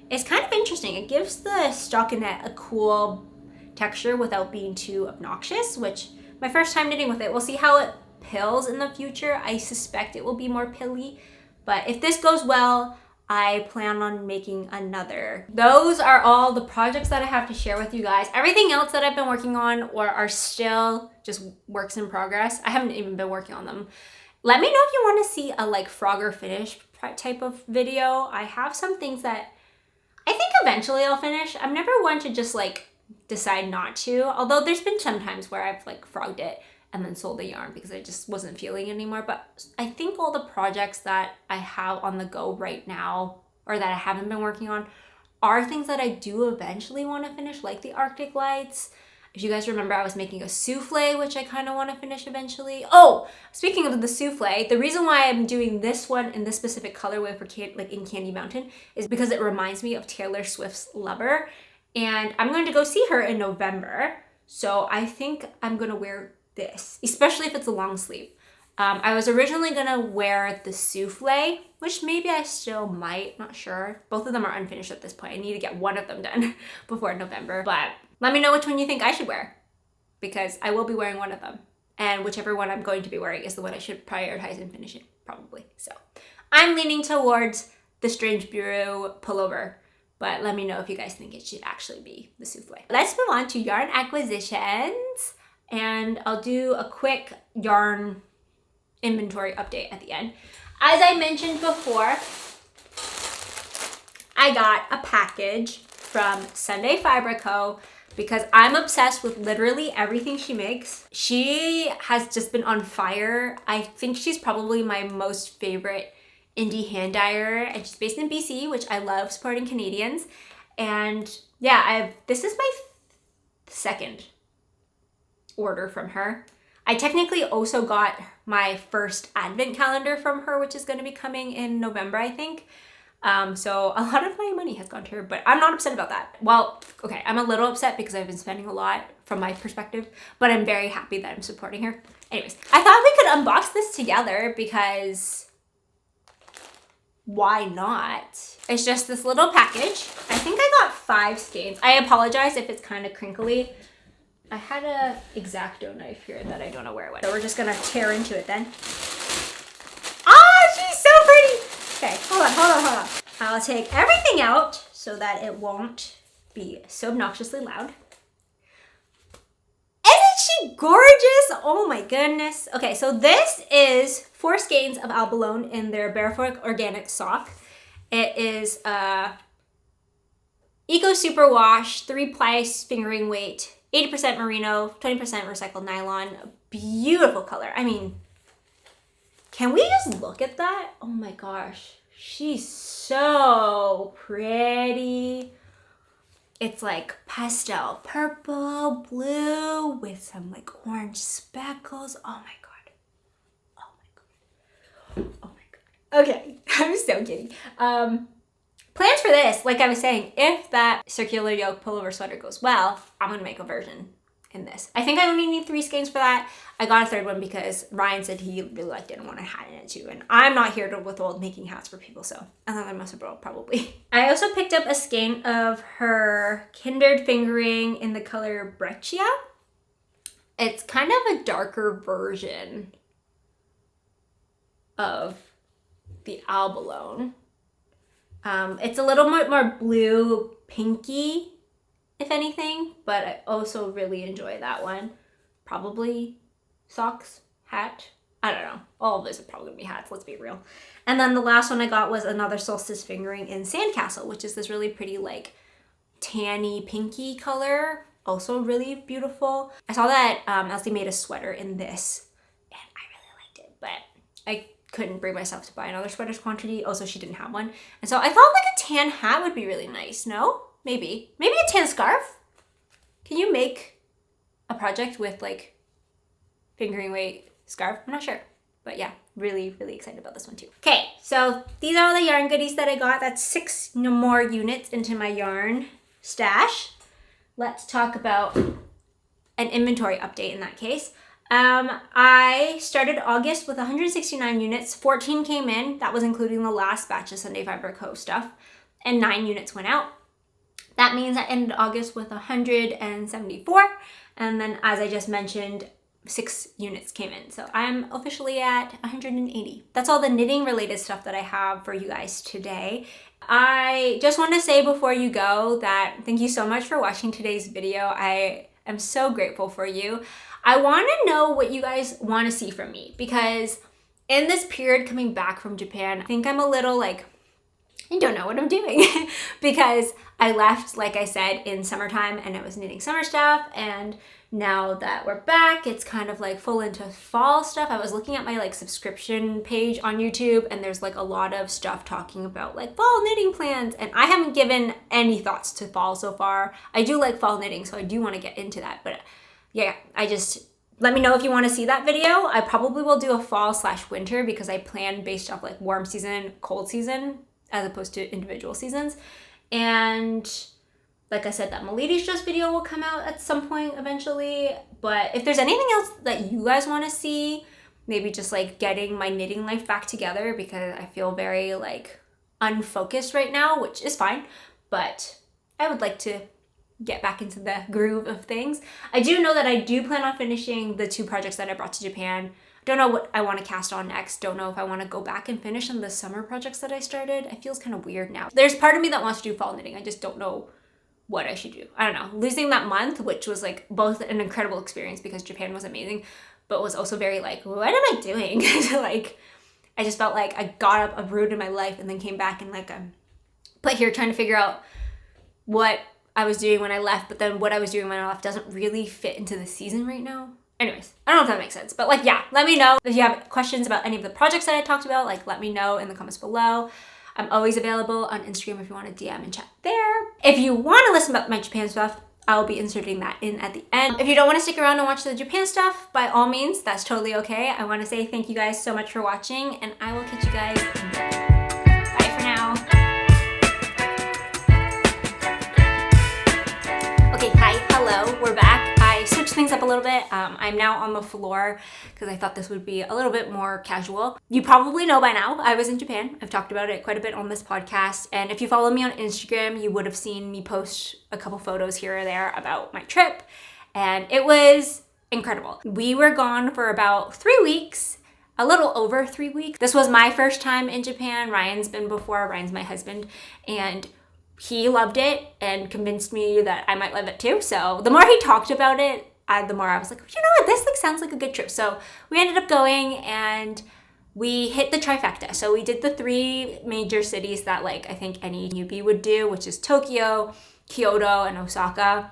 [SPEAKER 1] is kind of interesting. It gives the stockinette a cool texture without being too obnoxious, which my first time knitting with it. We'll see how it pills in the future. I suspect it will be more pilly, but if this goes well, I plan on making another. Those are all the projects that I have to share with you guys. Everything else that I've been working on or are still just works in progress. I haven't even been working on them. Let me know if you want to see a like Frogger finish type of video. I have some things that I think eventually I'll finish. I'm never one to just like decide not to, although there's been some times where I've like frogged it and then sold the yarn because I just wasn't feeling it anymore. But I think all the projects that I have on the go right now, or that I haven't been working on, are things that I do eventually want to finish, like the Arctic Lights. If you guys remember, I was making a souffle, which I kind of want to finish eventually. Oh, speaking of the souffle, the reason why I'm doing this one in this specific colorway for like in Candy Mountain is because it reminds me of Taylor Swift's Lover. And I'm going to go see her in November. So I think I'm going to wear this, especially if it's a long sleeve. I was originally going to wear the souffle, which maybe I still might, not sure. Both of them are unfinished at this point. I need to get one of them done before November. But let me know which one you think I should wear, because I will be wearing one of them. And whichever one I'm going to be wearing is the one I should prioritize and finish it, probably. So I'm leaning towards the Strange Brew pullover. But let me know if you guys think it should actually be the souffle. Let's move on to yarn acquisitions. And I'll do a quick yarn inventory update at the end. As I mentioned before, I got a package from Sunday Fiber Co. because I'm obsessed with literally everything she makes. She has just been on fire. I think she's probably my most favorite indie hand dyer, and she's based in BC, which I love supporting Canadians. And yeah, this is my second order from her. I technically also got my first advent calendar from her, which is going to be coming in November, I think. So a lot of my money has gone to her, but I'm not upset about that. Well, okay, I'm a little upset because I've been spending a lot from my perspective, but I'm very happy that I'm supporting her. Anyways, I thought we could unbox this together because why not? It's just this little package. I think I got 5 skeins. I apologize if it's kind of crinkly. I had a X-Acto knife here that I don't know where it went. So we're just gonna tear into it then. Ah, she's so pretty. Okay, hold on. I'll take everything out so that it won't be so obnoxiously loud. Isn't she gorgeous? Oh my goodness. Okay, so this is 4 skeins of Albalone in their Barefoot Organic Sock. It is Eco Superwash, 3-ply fingering weight, 80% merino, 20% recycled nylon. Beautiful color. I mean, can we just look at that? Oh my gosh. She's so pretty. It's like pastel purple, blue with some like orange speckles. Oh my god. Oh my god. Oh my god. Okay, I'm so kidding. Plans for this, like I was saying, if that circular yoke pullover sweater goes well, I'm gonna make a version in this. I think I only need 3 skeins for that. I got a 3rd one because Ryan said he really liked it and wanted a hat in it too. And I'm not here to withhold making hats for people, so another Musselburgh probably. I also picked up a skein of her Kindred fingering in the color Breccia. It's kind of a darker version of the Albalone. It's a little more blue pinky, if anything, but I also really enjoy that one. Probably socks, hat, I don't know. All of those are probably gonna be hats, let's be real. And then the last one I got was another Solstice fingering in Sandcastle, which is this really pretty like tanny pinky color. Also really beautiful. I saw that Elsie made a sweater in this and I really liked it, but I couldn't bring myself to buy another sweater's quantity. Also, she didn't have one. And so I thought like a tan hat would be really nice. No? Maybe a tan scarf? Can you make a project with like fingering weight scarf. I'm not sure. But yeah, really, really excited about this one too. Okay, so these are all the yarn goodies that I got. That's 6 more units into my yarn stash. Let's talk about an inventory update in that case. I started August with 169 units. 14 came in. That was including the last batch of Sunday Fiber Co. stuff. And 9 units went out. That means I ended August with 174. And then, as I just mentioned, 6 units came in. So I'm officially at 180. That's all the knitting related stuff that I have for you guys today. I just want to say before you go that thank you so much for watching today's video. I am so grateful for you. I want to know what you guys want to see from me, because in this period coming back from Japan, I think I'm a little like, I don't know what I'm doing because I left, like I said, in summertime and I was knitting summer stuff, and now that we're back, it's kind of like full into fall stuff. I was looking at my like subscription page on YouTube, and there's like a lot of stuff talking about like fall knitting plans, and I haven't given any thoughts to fall so far. I do like fall knitting, so I do want to get into that, but yeah, let me know if you want to see that video. I probably will do a fall/winter because I plan based off like warm season, cold season, as opposed to individual seasons. And like I said, that Melidis dress video will come out at some point eventually. But if there's anything else that you guys want to see, maybe just like getting my knitting life back together, because I feel very like unfocused right now, which is fine. But I would like to get back into the groove of things. I do know that I do plan on finishing the 2 projects that I brought to Japan. Don't know what I want to cast on next. Don't know if I want to go back and finish on the summer projects that I started. It feels kind of weird now. There's part of me that wants to do fall knitting. I just don't know what I should do. I don't know. Losing that month, which was like both an incredible experience because Japan was amazing, but was also very like, what am I doing? Like, I just felt like I got up, uprooted in my life, and then came back and like I'm put here trying to figure out what I was doing when I left, but then what I was doing when I left doesn't really fit into the season right now. Anyways, I don't know if that makes sense, but like, yeah, let me know if you have questions about any of the projects that I talked about. Like, let me know in the comments below. I'm always available on Instagram if you want to DM and chat there. If you want to listen about my Japan stuff, I'll be inserting that in at the end. If you don't want to stick around and watch the Japan stuff, by all means, that's totally okay. I want to say thank you guys so much for watching, and I will catch you guys later. Bye for now. Okay, hi, hello, we're back. I switched things up a little bit. I'm now on the floor because I thought this would be a little bit more casual. You probably know by now, I was in Japan. I've talked about it quite a bit on this podcast. And if you follow me on Instagram, you would have seen me post a couple photos here or there about my trip. And it was incredible. We were gone for about 3 weeks, a little over 3 weeks. This was my first time in Japan. Ryan's been before. Ryan's my husband. And he loved it and convinced me that I might love it too. So the more he talked about it, the more I was like, you know what, this like sounds like a good trip. So we ended up going and we hit the trifecta. So we did the 3 major cities that like I think any newbie would do, which is Tokyo, Kyoto, and Osaka.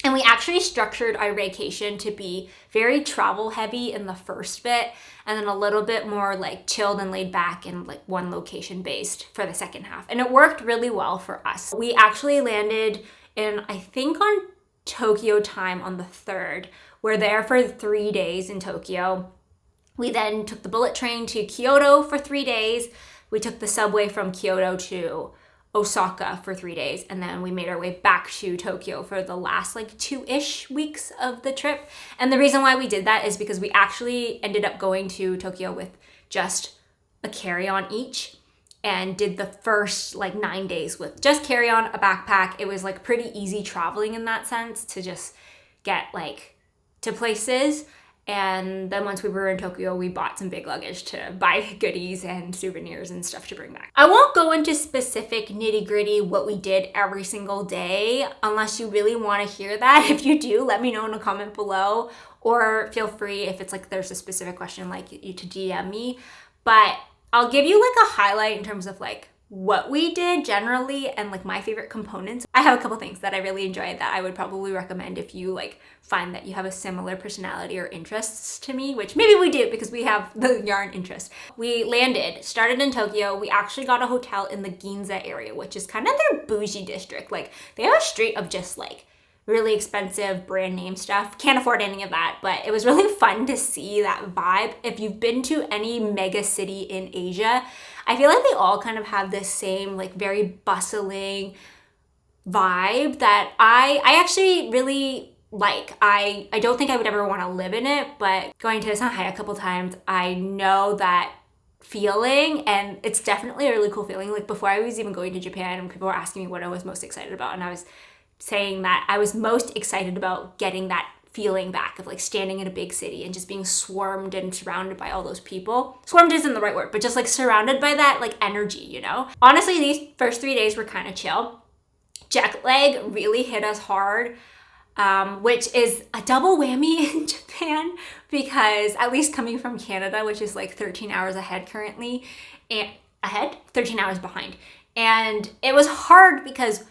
[SPEAKER 1] And we actually structured our vacation to be very travel heavy in the first bit, and then a little bit more like chilled and laid back and like one location based for the second half. And it worked really well for us. We actually landed in, I think on Tokyo time on the 3rd. We're there for 3 days in Tokyo. We then took the bullet train to Kyoto for 3 days. We took the subway from Kyoto to Osaka for 3 days, and then we made our way back to Tokyo for the last like 2-ish weeks of the trip. And the reason why we did that is because we actually ended up going to Tokyo with just a carry-on each, and did the first like 9 days with just carry-on, a backpack. It was like pretty easy traveling in that sense to just get like to places. And then once we were in Tokyo, we bought some big luggage to buy goodies and souvenirs and stuff to bring back. I won't go into specific nitty-gritty what we did every single day unless you really want to hear that. If you do, let me know in a comment below, or feel free if it's like there's a specific question like you to DM me. But I'll give you like a highlight in terms of like what we did generally and like my favorite components. I have a couple things that I really enjoyed that I would probably recommend if you like find that you have a similar personality or interests to me, which maybe we do because we have the yarn interest. We started in Tokyo. We actually got a hotel in the Ginza area, which is kind of their bougie district. Like they have a street of just like really expensive brand name stuff. Can't afford any of that, but it was really fun to see that vibe. If you've been to any mega city in Asia, I feel like they all kind of have this same like very bustling vibe that I actually really like. I don't think I would ever want to live in it, but going to Shanghai a couple times, I know that feeling, and it's definitely a really cool feeling. Like before I was even going to Japan, people were asking me what I was most excited about, and I was saying that I was most excited about getting that feeling back of like standing in a big city and just being swarmed and surrounded by all those people. Swarmed isn't the right word, but just like surrounded by that like energy, you know? Honestly, these first 3 days were kind of chill. Jet lag really hit us hard, which is a double whammy in Japan because at least coming from Canada, which is like 13 hours ahead currently, and 13 hours behind. And it was hard because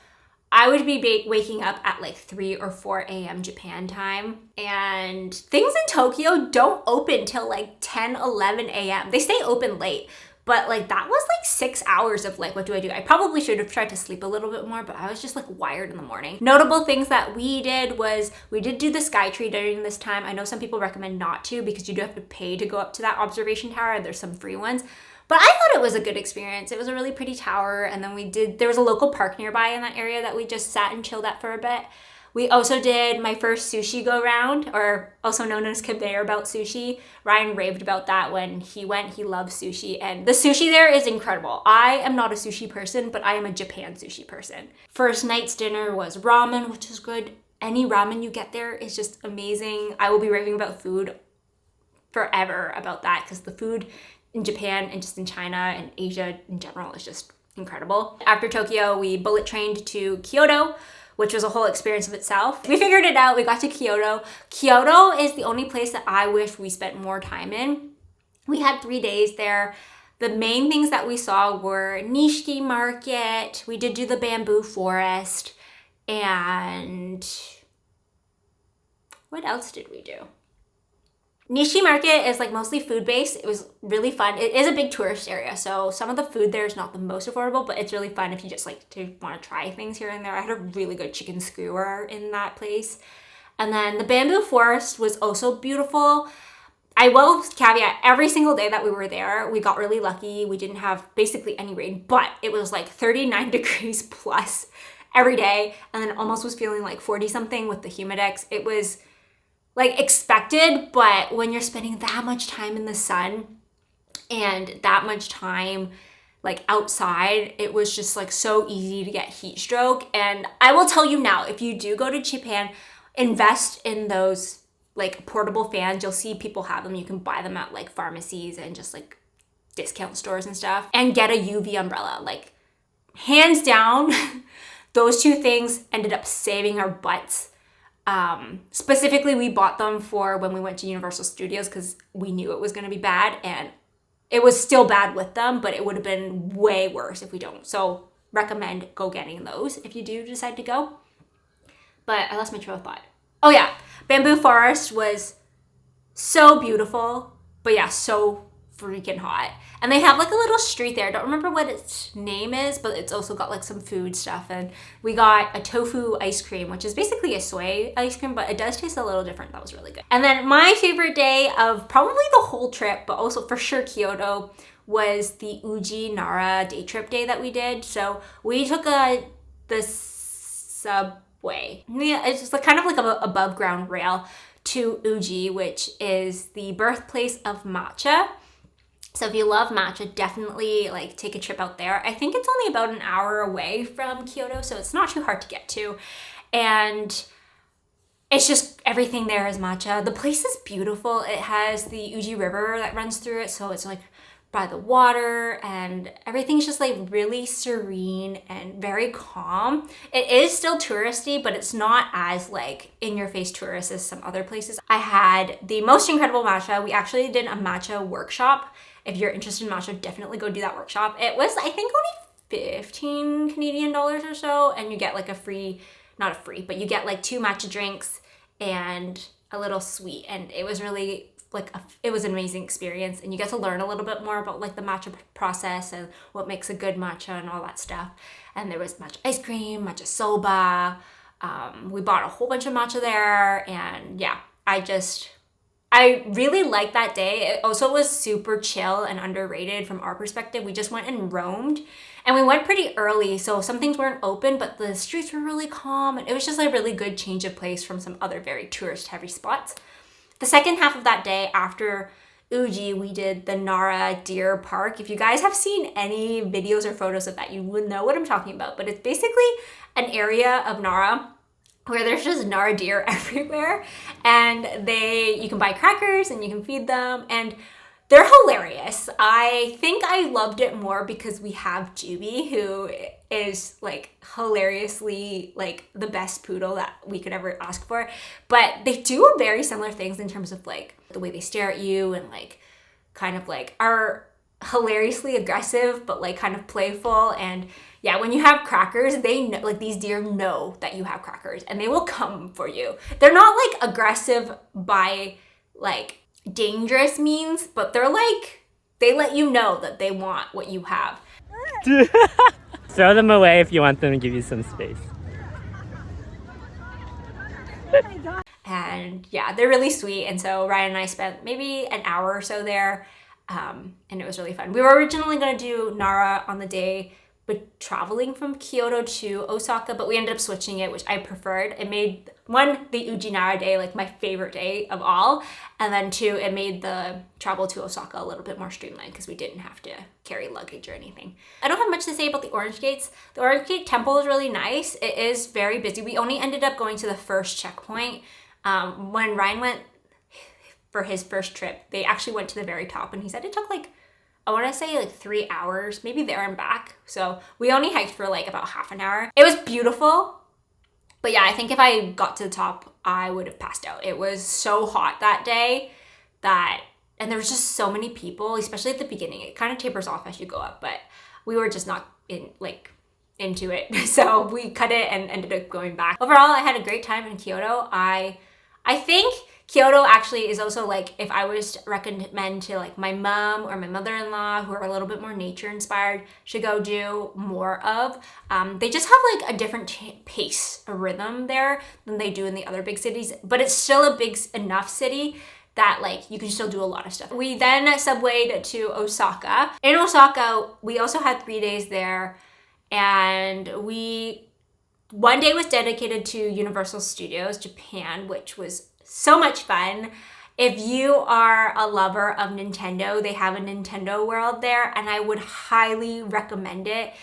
[SPEAKER 1] I would be waking up at like 3 or 4 a.m. Japan time, and things in Tokyo don't open till like 10, 11 a.m. They stay open late, but like that was like 6 hours of like, what do I do? I probably should have tried to sleep a little bit more, but I was just like wired in the morning. Notable things that we did was we did do the sky tree during this time. I know some people recommend not to because you do have to pay to go up to that observation tower, and there's some free ones. But I thought it was a good experience. It was a really pretty tower. And then there was a local park nearby in that area that we just sat and chilled at for a bit. We also did my first sushi go round, or also known as conveyor belt sushi. Ryan raved about that when he went. He loves sushi, and the sushi there is incredible. I am not a sushi person, but I am a Japan sushi person. First night's dinner was ramen, which is good. Any ramen you get there is just amazing. I will be raving about food forever about that because the food in Japan and just in China and Asia in general is just incredible. After Tokyo, we bullet trained to Kyoto, which was a whole experience of itself. We figured it out, we got to Kyoto. Kyoto is the only place that I wish we spent more time in. We had 3 days there. The main things that we saw were Nishiki Market, we did do the bamboo forest, and what else did we do? Nishi Market is like mostly food-based. It was really fun. It is a big tourist area, so some of the food there is not the most affordable, but it's really fun if you just like to want to try things here and there. I had a really good chicken skewer in that place. And then the bamboo forest was also beautiful. I will caveat, every single day that we were there, we got really lucky. We didn't have basically any rain, but it was like 39 degrees plus every day, and then almost was feeling like 40 something with the humidex. It was like expected, but when you're spending that much time in the sun and that much time like outside, it was just like so easy to get heat stroke. And I will tell you now, if you do go to Japan, invest in those like portable fans. You'll see people have them. You can buy them at like pharmacies and just like discount stores and stuff, and get a UV umbrella. Like hands down, those two things ended up saving our butts. Specifically, we bought them for when we went to Universal Studios because we knew it was going to be bad, and it was still bad with them, but it would have been way worse if we don't. So recommend go getting those if you do decide to go. But I lost my trail of thought. Oh yeah, bamboo forest was so beautiful, but yeah, so freaking hot. And they have like a little street there. I don't remember what its name is, but it's also got like some food stuff. And we got a tofu ice cream, which is basically a soy ice cream, but it does taste a little different. That was really good. And then my favorite day of probably the whole trip, but also for sure Kyoto, was the Uji Nara day trip day that we did. So we took the subway. Yeah, it's just like kind of like a above ground rail to Uji, which is the birthplace of matcha. So if you love matcha, definitely like take a trip out there. I think it's only about an hour away from Kyoto, so it's not too hard to get to. And it's just everything there is matcha. The place is beautiful. It has the Uji River that runs through it, so it's like by the water, and everything's just like really serene and very calm. It is still touristy, but it's not as like in-your-face tourist as some other places. I had the most incredible matcha. We actually did a matcha workshop. If you're interested in matcha, definitely go do that workshop. It was, I think, only 15 Canadian dollars or so, and you get like but you get like 2 matcha drinks and a little sweet, and it was really it was an amazing experience, and you get to learn a little bit more about like the matcha process and what makes a good matcha and all that stuff. And there was matcha ice cream, matcha soba, We bought a whole bunch of matcha there, and yeah, I really liked that day. It also was super chill and underrated from our perspective. We just went and roamed, and we went pretty early, so some things weren't open, but the streets were really calm, and it was just a really good change of pace from some other very tourist-heavy spots. The second half of that day, after Uji, we did the Nara Deer Park. If you guys have seen any videos or photos of that, you would know what I'm talking about, but it's basically an area of Nara where there's just Nara deer everywhere, and you can buy crackers and you can feed them, and they're hilarious. I think I loved it more because we have Juby, who is like hilariously like the best poodle that we could ever ask for, but they do very similar things in terms of like the way they stare at you and like kind of like are hilariously aggressive but like kind of playful. And yeah, when you have crackers, they know, like these deer know that you have crackers and they will come for you. They're not like aggressive by like dangerous means, but they're like, they let you know that they want what you have.
[SPEAKER 2] Throw them away if you want them to give you some space.
[SPEAKER 1] And yeah, they're really sweet. And so Ryan and I spent maybe an hour or so there, and it was really fun. We were originally going to do Nara on the day but traveling from Kyoto to Osaka, but we ended up switching it, which I preferred. It made, one, the Uji Nara day like my favorite day of all, and then two, it made the travel to Osaka a little bit more streamlined because we didn't have to carry luggage or anything. I don't have much to say about the Orange Gates. The Orange Gate Temple is really nice. It is very busy. We only ended up going to the first checkpoint. When Ryan went for his first trip, they actually went to the very top, and he said it took like, I want to say like 3 hours, maybe there and back. So we only hiked for like about half an hour. It was beautiful, but yeah, I think if I got to the top, I would have passed out. It was so hot that day and there was just so many people, especially at the beginning. It kind of tapers off as you go up, but we were just not into it. So we cut it and ended up going back. Overall, I had a great time in Kyoto. I think Kyoto actually is also like, if I was to recommend to like my mom or my mother-in-law who are a little bit more nature inspired, should go do more of. They just have like a different pace, a rhythm there than they do in the other big cities, but it's still a big enough city that like you can still do a lot of stuff. We then subwayed to Osaka. In Osaka, we also had 3 days there, and one day was dedicated to Universal Studios Japan, which was so much fun. If you are a lover of Nintendo, they have a Nintendo world there, and I would highly recommend it.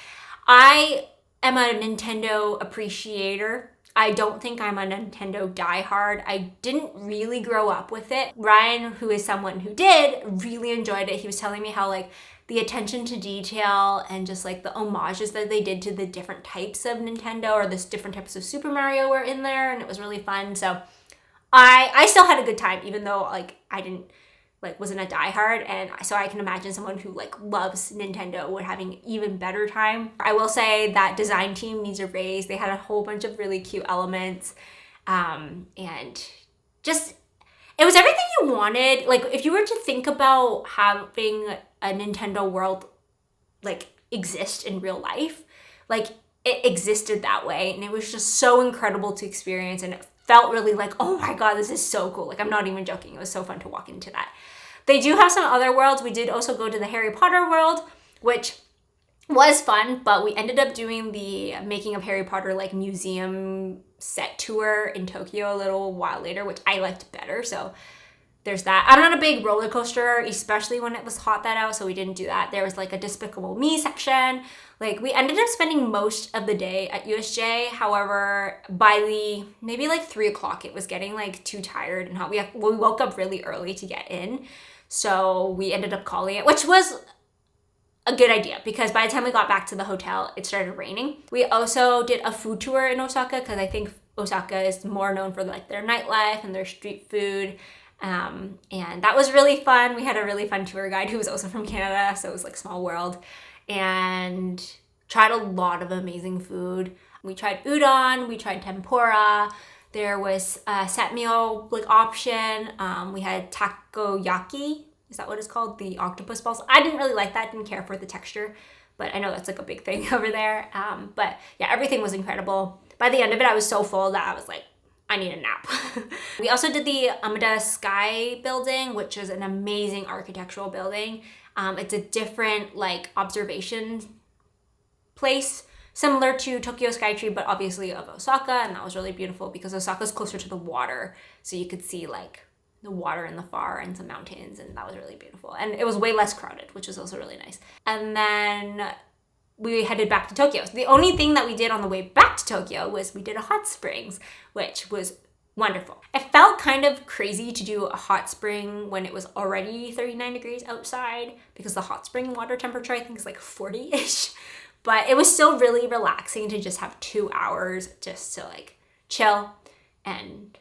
[SPEAKER 1] I am a Nintendo appreciator. I don't think I'm a Nintendo diehard. I didn't really grow up with it. Ryan, who is someone who did, really enjoyed it. He was telling me how like the attention to detail and just like the homages that they did to the different types of Nintendo or the different types of Super Mario were in there, and it was really fun. So I still had a good time, even though like I didn't wasn't a diehard, and so I can imagine someone who like loves Nintendo would having an even better time. I will say that design team needs a raise. They had a whole bunch of really cute elements, and just it was everything you wanted. Like if you were to think about having a Nintendo world like exist in real life, like it existed that way, and it was just so incredible to experience, and it felt really like, oh my god, this is so cool. Like I'm not even joking. It was so fun to walk into that. They do have some other worlds. We did also go to the Harry Potter world, which was fun, but we ended up doing the Making of Harry Potter like museum set tour in Tokyo a little while later, which I liked better. So there's that. I'm not a big roller coaster, especially when it was hot that out, so we didn't do that. There was like a Despicable Me section. Like we ended up spending most of the day at USJ. However, by maybe like 3 o'clock, it was getting like too tired and hot. We woke up really early to get in, so we ended up calling it, which was a good idea because by the time we got back to the hotel, it started raining. We also did a food tour in Osaka because I think Osaka is more known for like their nightlife and their street food. And that was really fun. We had a really fun tour guide who was also from Canada, so it was like small world, and tried a lot of amazing food. We tried udon, we tried tempura. There was a set meal like option. We had takoyaki. Is that what it's called? The octopus balls. I didn't really like that. Didn't care for the texture, but I know that's like a big thing over there. But yeah, everything was incredible. by the end of it, I was so full that I was like, I need a nap. We also did the Amida Sky building, which is an amazing architectural building. It's a different like observation place, similar to Tokyo Skytree, but obviously of Osaka, and that was really beautiful because Osaka is closer to the water, so you could see like the water in the far and some mountains, and that was really beautiful. And it was way less crowded, which was also really nice. And then we headed back to Tokyo. So the only thing that we did on the way back to Tokyo was we did a hot springs, which was wonderful. It felt kind of crazy to do a hot spring when it was already 39 degrees outside, because the hot spring water temperature I think is like 40-ish. But it was still really relaxing to just have 2 hours just to like chill and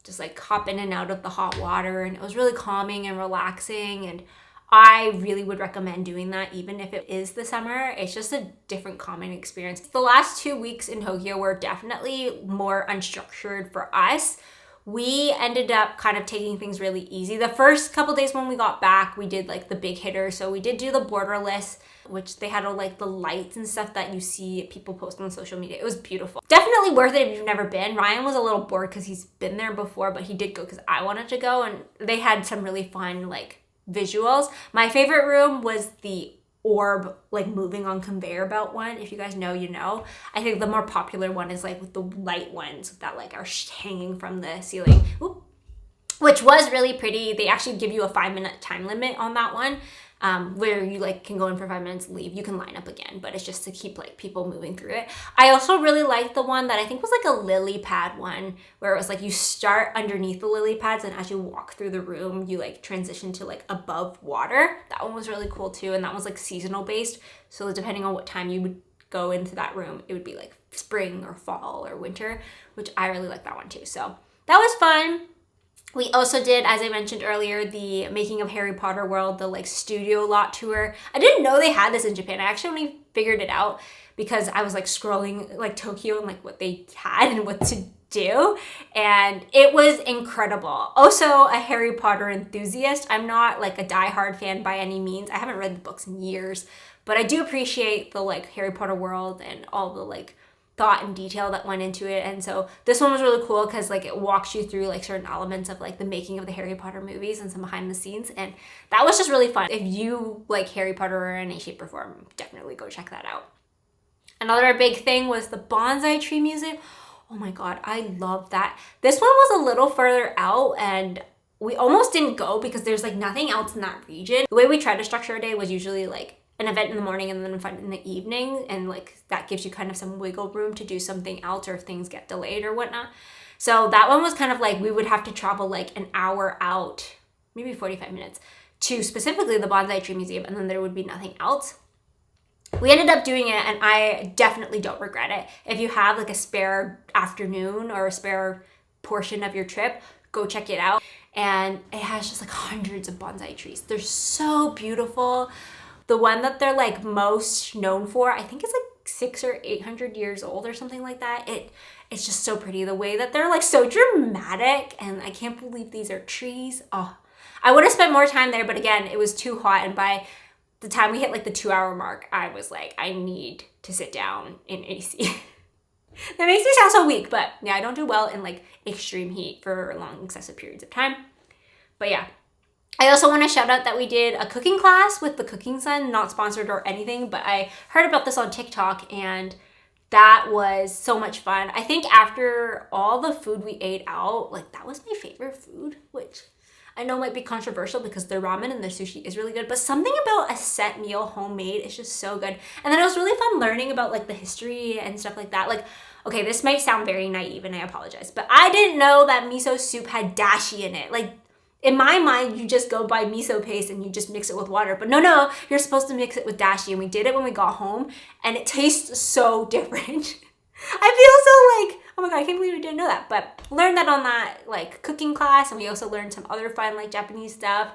[SPEAKER 1] just like hop in and out of the hot water. And it was really calming and relaxing. And I really would recommend doing that even if it is the summer. It's just a different calming experience. The last 2 weeks in Tokyo were definitely more unstructured for us. We ended up kind of taking things really easy. The first couple days when we got back, we did like the big hitter. So we did do the borderless, which they had all like the lights and stuff that you see people post on social media. It was beautiful. Definitely worth it if you've never been. Ryan was a little bored because he's been there before, but he did go because I wanted to go, and they had some really fun like visuals. My favorite room was the orb like moving on conveyor belt one. If you guys know, you know. I think the more popular one is like with the light ones that like are hanging from the ceiling. Ooh. Which was really pretty. They actually give you a 5-minute time limit on that one, where you like can go in for 5 minutes, leave. You can line up again, but it's just to keep like people moving through it. I also really liked the one that I think was like a lily pad one, where it was like you start underneath the lily pads, and as you walk through the room, you like transition to like above water. That one was really cool too, and that was like seasonal based. So depending on what time you would go into that room, it would be like spring or fall or winter, which I really like that one too. So that was fun. We also did, as I mentioned earlier, the Making of Harry Potter World, the like studio lot tour. I didn't know they had this in Japan. I actually only figured it out because I was like scrolling like Tokyo and like what they had and what to do. And it was incredible. Also a Harry Potter enthusiast. I'm not like a diehard fan by any means. I haven't read the books in years, but I do appreciate the like Harry Potter world and all the like thought and detail that went into it. And so this one was really cool because like it walks you through like certain elements of like the making of the Harry Potter movies and some behind the scenes, and that was just really fun. If you like Harry Potter in any shape or form, definitely go check that out. Another big thing was the bonsai tree museum. Oh my god, I love that. This one was a little further out, and we almost didn't go because there's like nothing else in that region. The way we tried to structure a day was usually like an event in the morning and then an event in the evening, and like that gives you kind of some wiggle room to do something else or if things get delayed or whatnot. So that one was kind of like we would have to travel like an hour out, maybe 45 minutes, to specifically the Bonsai Tree Museum, and then there would be nothing else. We ended up doing it, and I definitely don't regret it. If you have like a spare afternoon or a spare portion of your trip, go check it out. And it has just like hundreds of bonsai trees. They're so beautiful. The one that they're like most known for, I think it's like 600 or 800 years old or something like that. It's just so pretty. The way that they're like so dramatic, and I can't believe these are trees. Oh, I would have spent more time there, but again, it was too hot, and by the time we hit like the 2-hour mark, I was like, I need to sit down in AC. That makes me sound so weak, but yeah, I don't do well in like extreme heat for long excessive periods of time. But yeah. I also want to shout out that we did a cooking class with the Cooking Sun, not sponsored or anything, but I heard about this on TikTok, and that was so much fun. I think after all the food we ate out, like that was my favorite food, which I know might be controversial because their ramen and their sushi is really good, but something about a set meal homemade is just so good. And then it was really fun learning about like the history and stuff like that. Like, okay, this might sound very naive and I apologize, but I didn't know that miso soup had dashi in it. Like, in my mind, you just go buy miso paste and you just mix it with water. But no, you're supposed to mix it with dashi. And we did it when we got home, and it tastes so different. I feel so like, oh my god, I can't believe we didn't know that. But learned that on that like cooking class, and we also learned some other fun like Japanese stuff.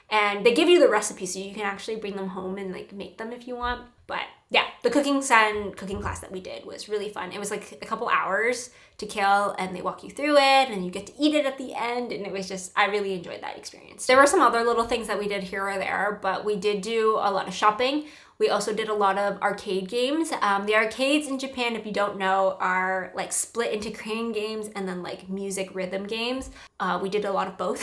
[SPEAKER 1] And they give you the recipes so you can actually bring them home and like make them if you want. But yeah, the Cooking Sun cooking class that we did was really fun. It was like a couple hours to kill, and they walk you through it, and you get to eat it at the end, and it was just, I really enjoyed that experience. There were some other little things that we did here or there, but we did do a lot of shopping. We also did a lot of arcade games. The arcades in Japan, if you don't know, are like split into crane games and then like music rhythm games. We did a lot of both.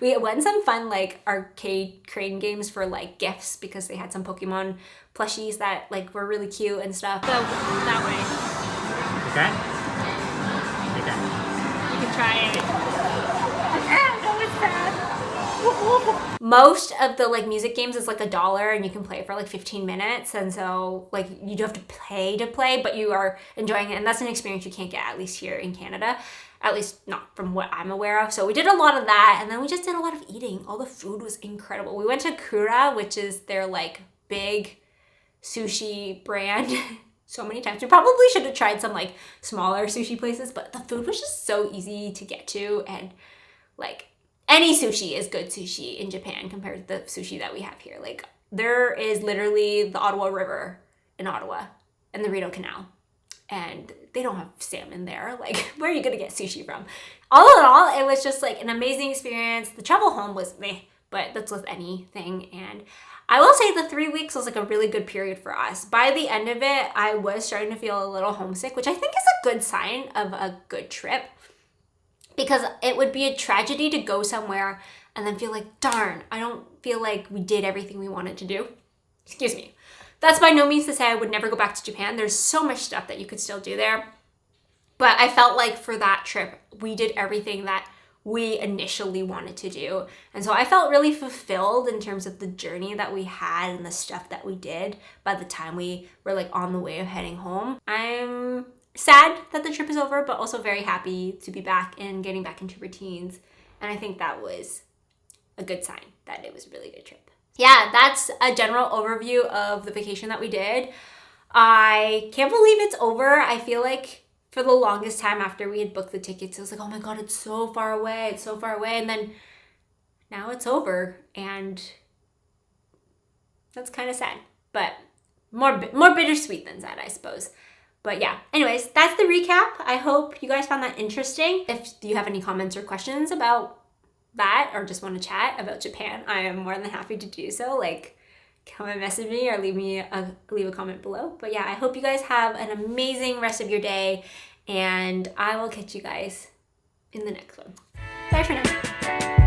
[SPEAKER 1] We went some fun like arcade crane games for like gifts because they had some Pokemon plushies that like were really cute and stuff. So that way.
[SPEAKER 2] Okay? Okay.
[SPEAKER 1] You can try it. No, it's bad. Most of the like music games is like $1 and you can play for like 15 minutes, and so like you do have to play, but you are enjoying it, and that's an experience you can't get at least here in Canada, at least not from what I'm aware of. So we did a lot of that, and then we just did a lot of eating. All the food was incredible. We went to Kura, which is their like big sushi brand. So many times. We probably should have tried some like smaller sushi places, but the food was just so easy to get to, and like any sushi is good sushi in Japan compared to the sushi that we have here. Like there is literally the Ottawa River in Ottawa and the Rideau Canal, and they don't have salmon there. Like where are you gonna get sushi from? All in all, it was just like an amazing experience. The travel home was meh, but that's with anything. And I will say the 3 weeks was like a really good period for us. By the end of it, I was starting to feel a little homesick, which I think is a good sign of a good trip, because it would be a tragedy to go somewhere and then feel like, darn, I don't feel like we did everything we wanted to do. Excuse me. That's by no means to say I would never go back to Japan. There's so much stuff that you could still do there. But I felt like for that trip, we did everything that we initially wanted to do. And so I felt really fulfilled in terms of the journey that we had and the stuff that we did by the time we were like on the way of heading home. I'm sad that the trip is over, but also very happy to be back and getting back into routines. And I think that was a good sign that it was a really good trip. Yeah, that's a general overview of the vacation that we did. I can't believe it's over. I feel like for the longest time after we had booked the tickets, it was like, oh my God, it's so far away. It's so far away. And then now it's over, and that's kind of sad, but more bittersweet than sad, I suppose. But yeah, anyways, that's the recap. I hope you guys found that interesting. If you have any comments or questions about that, or just want to chat about Japan, I am more than happy to do so. Like, come and message me or leave a comment below. But yeah, I hope you guys have an amazing rest of your day, and I will catch you guys in the next one. Bye for now.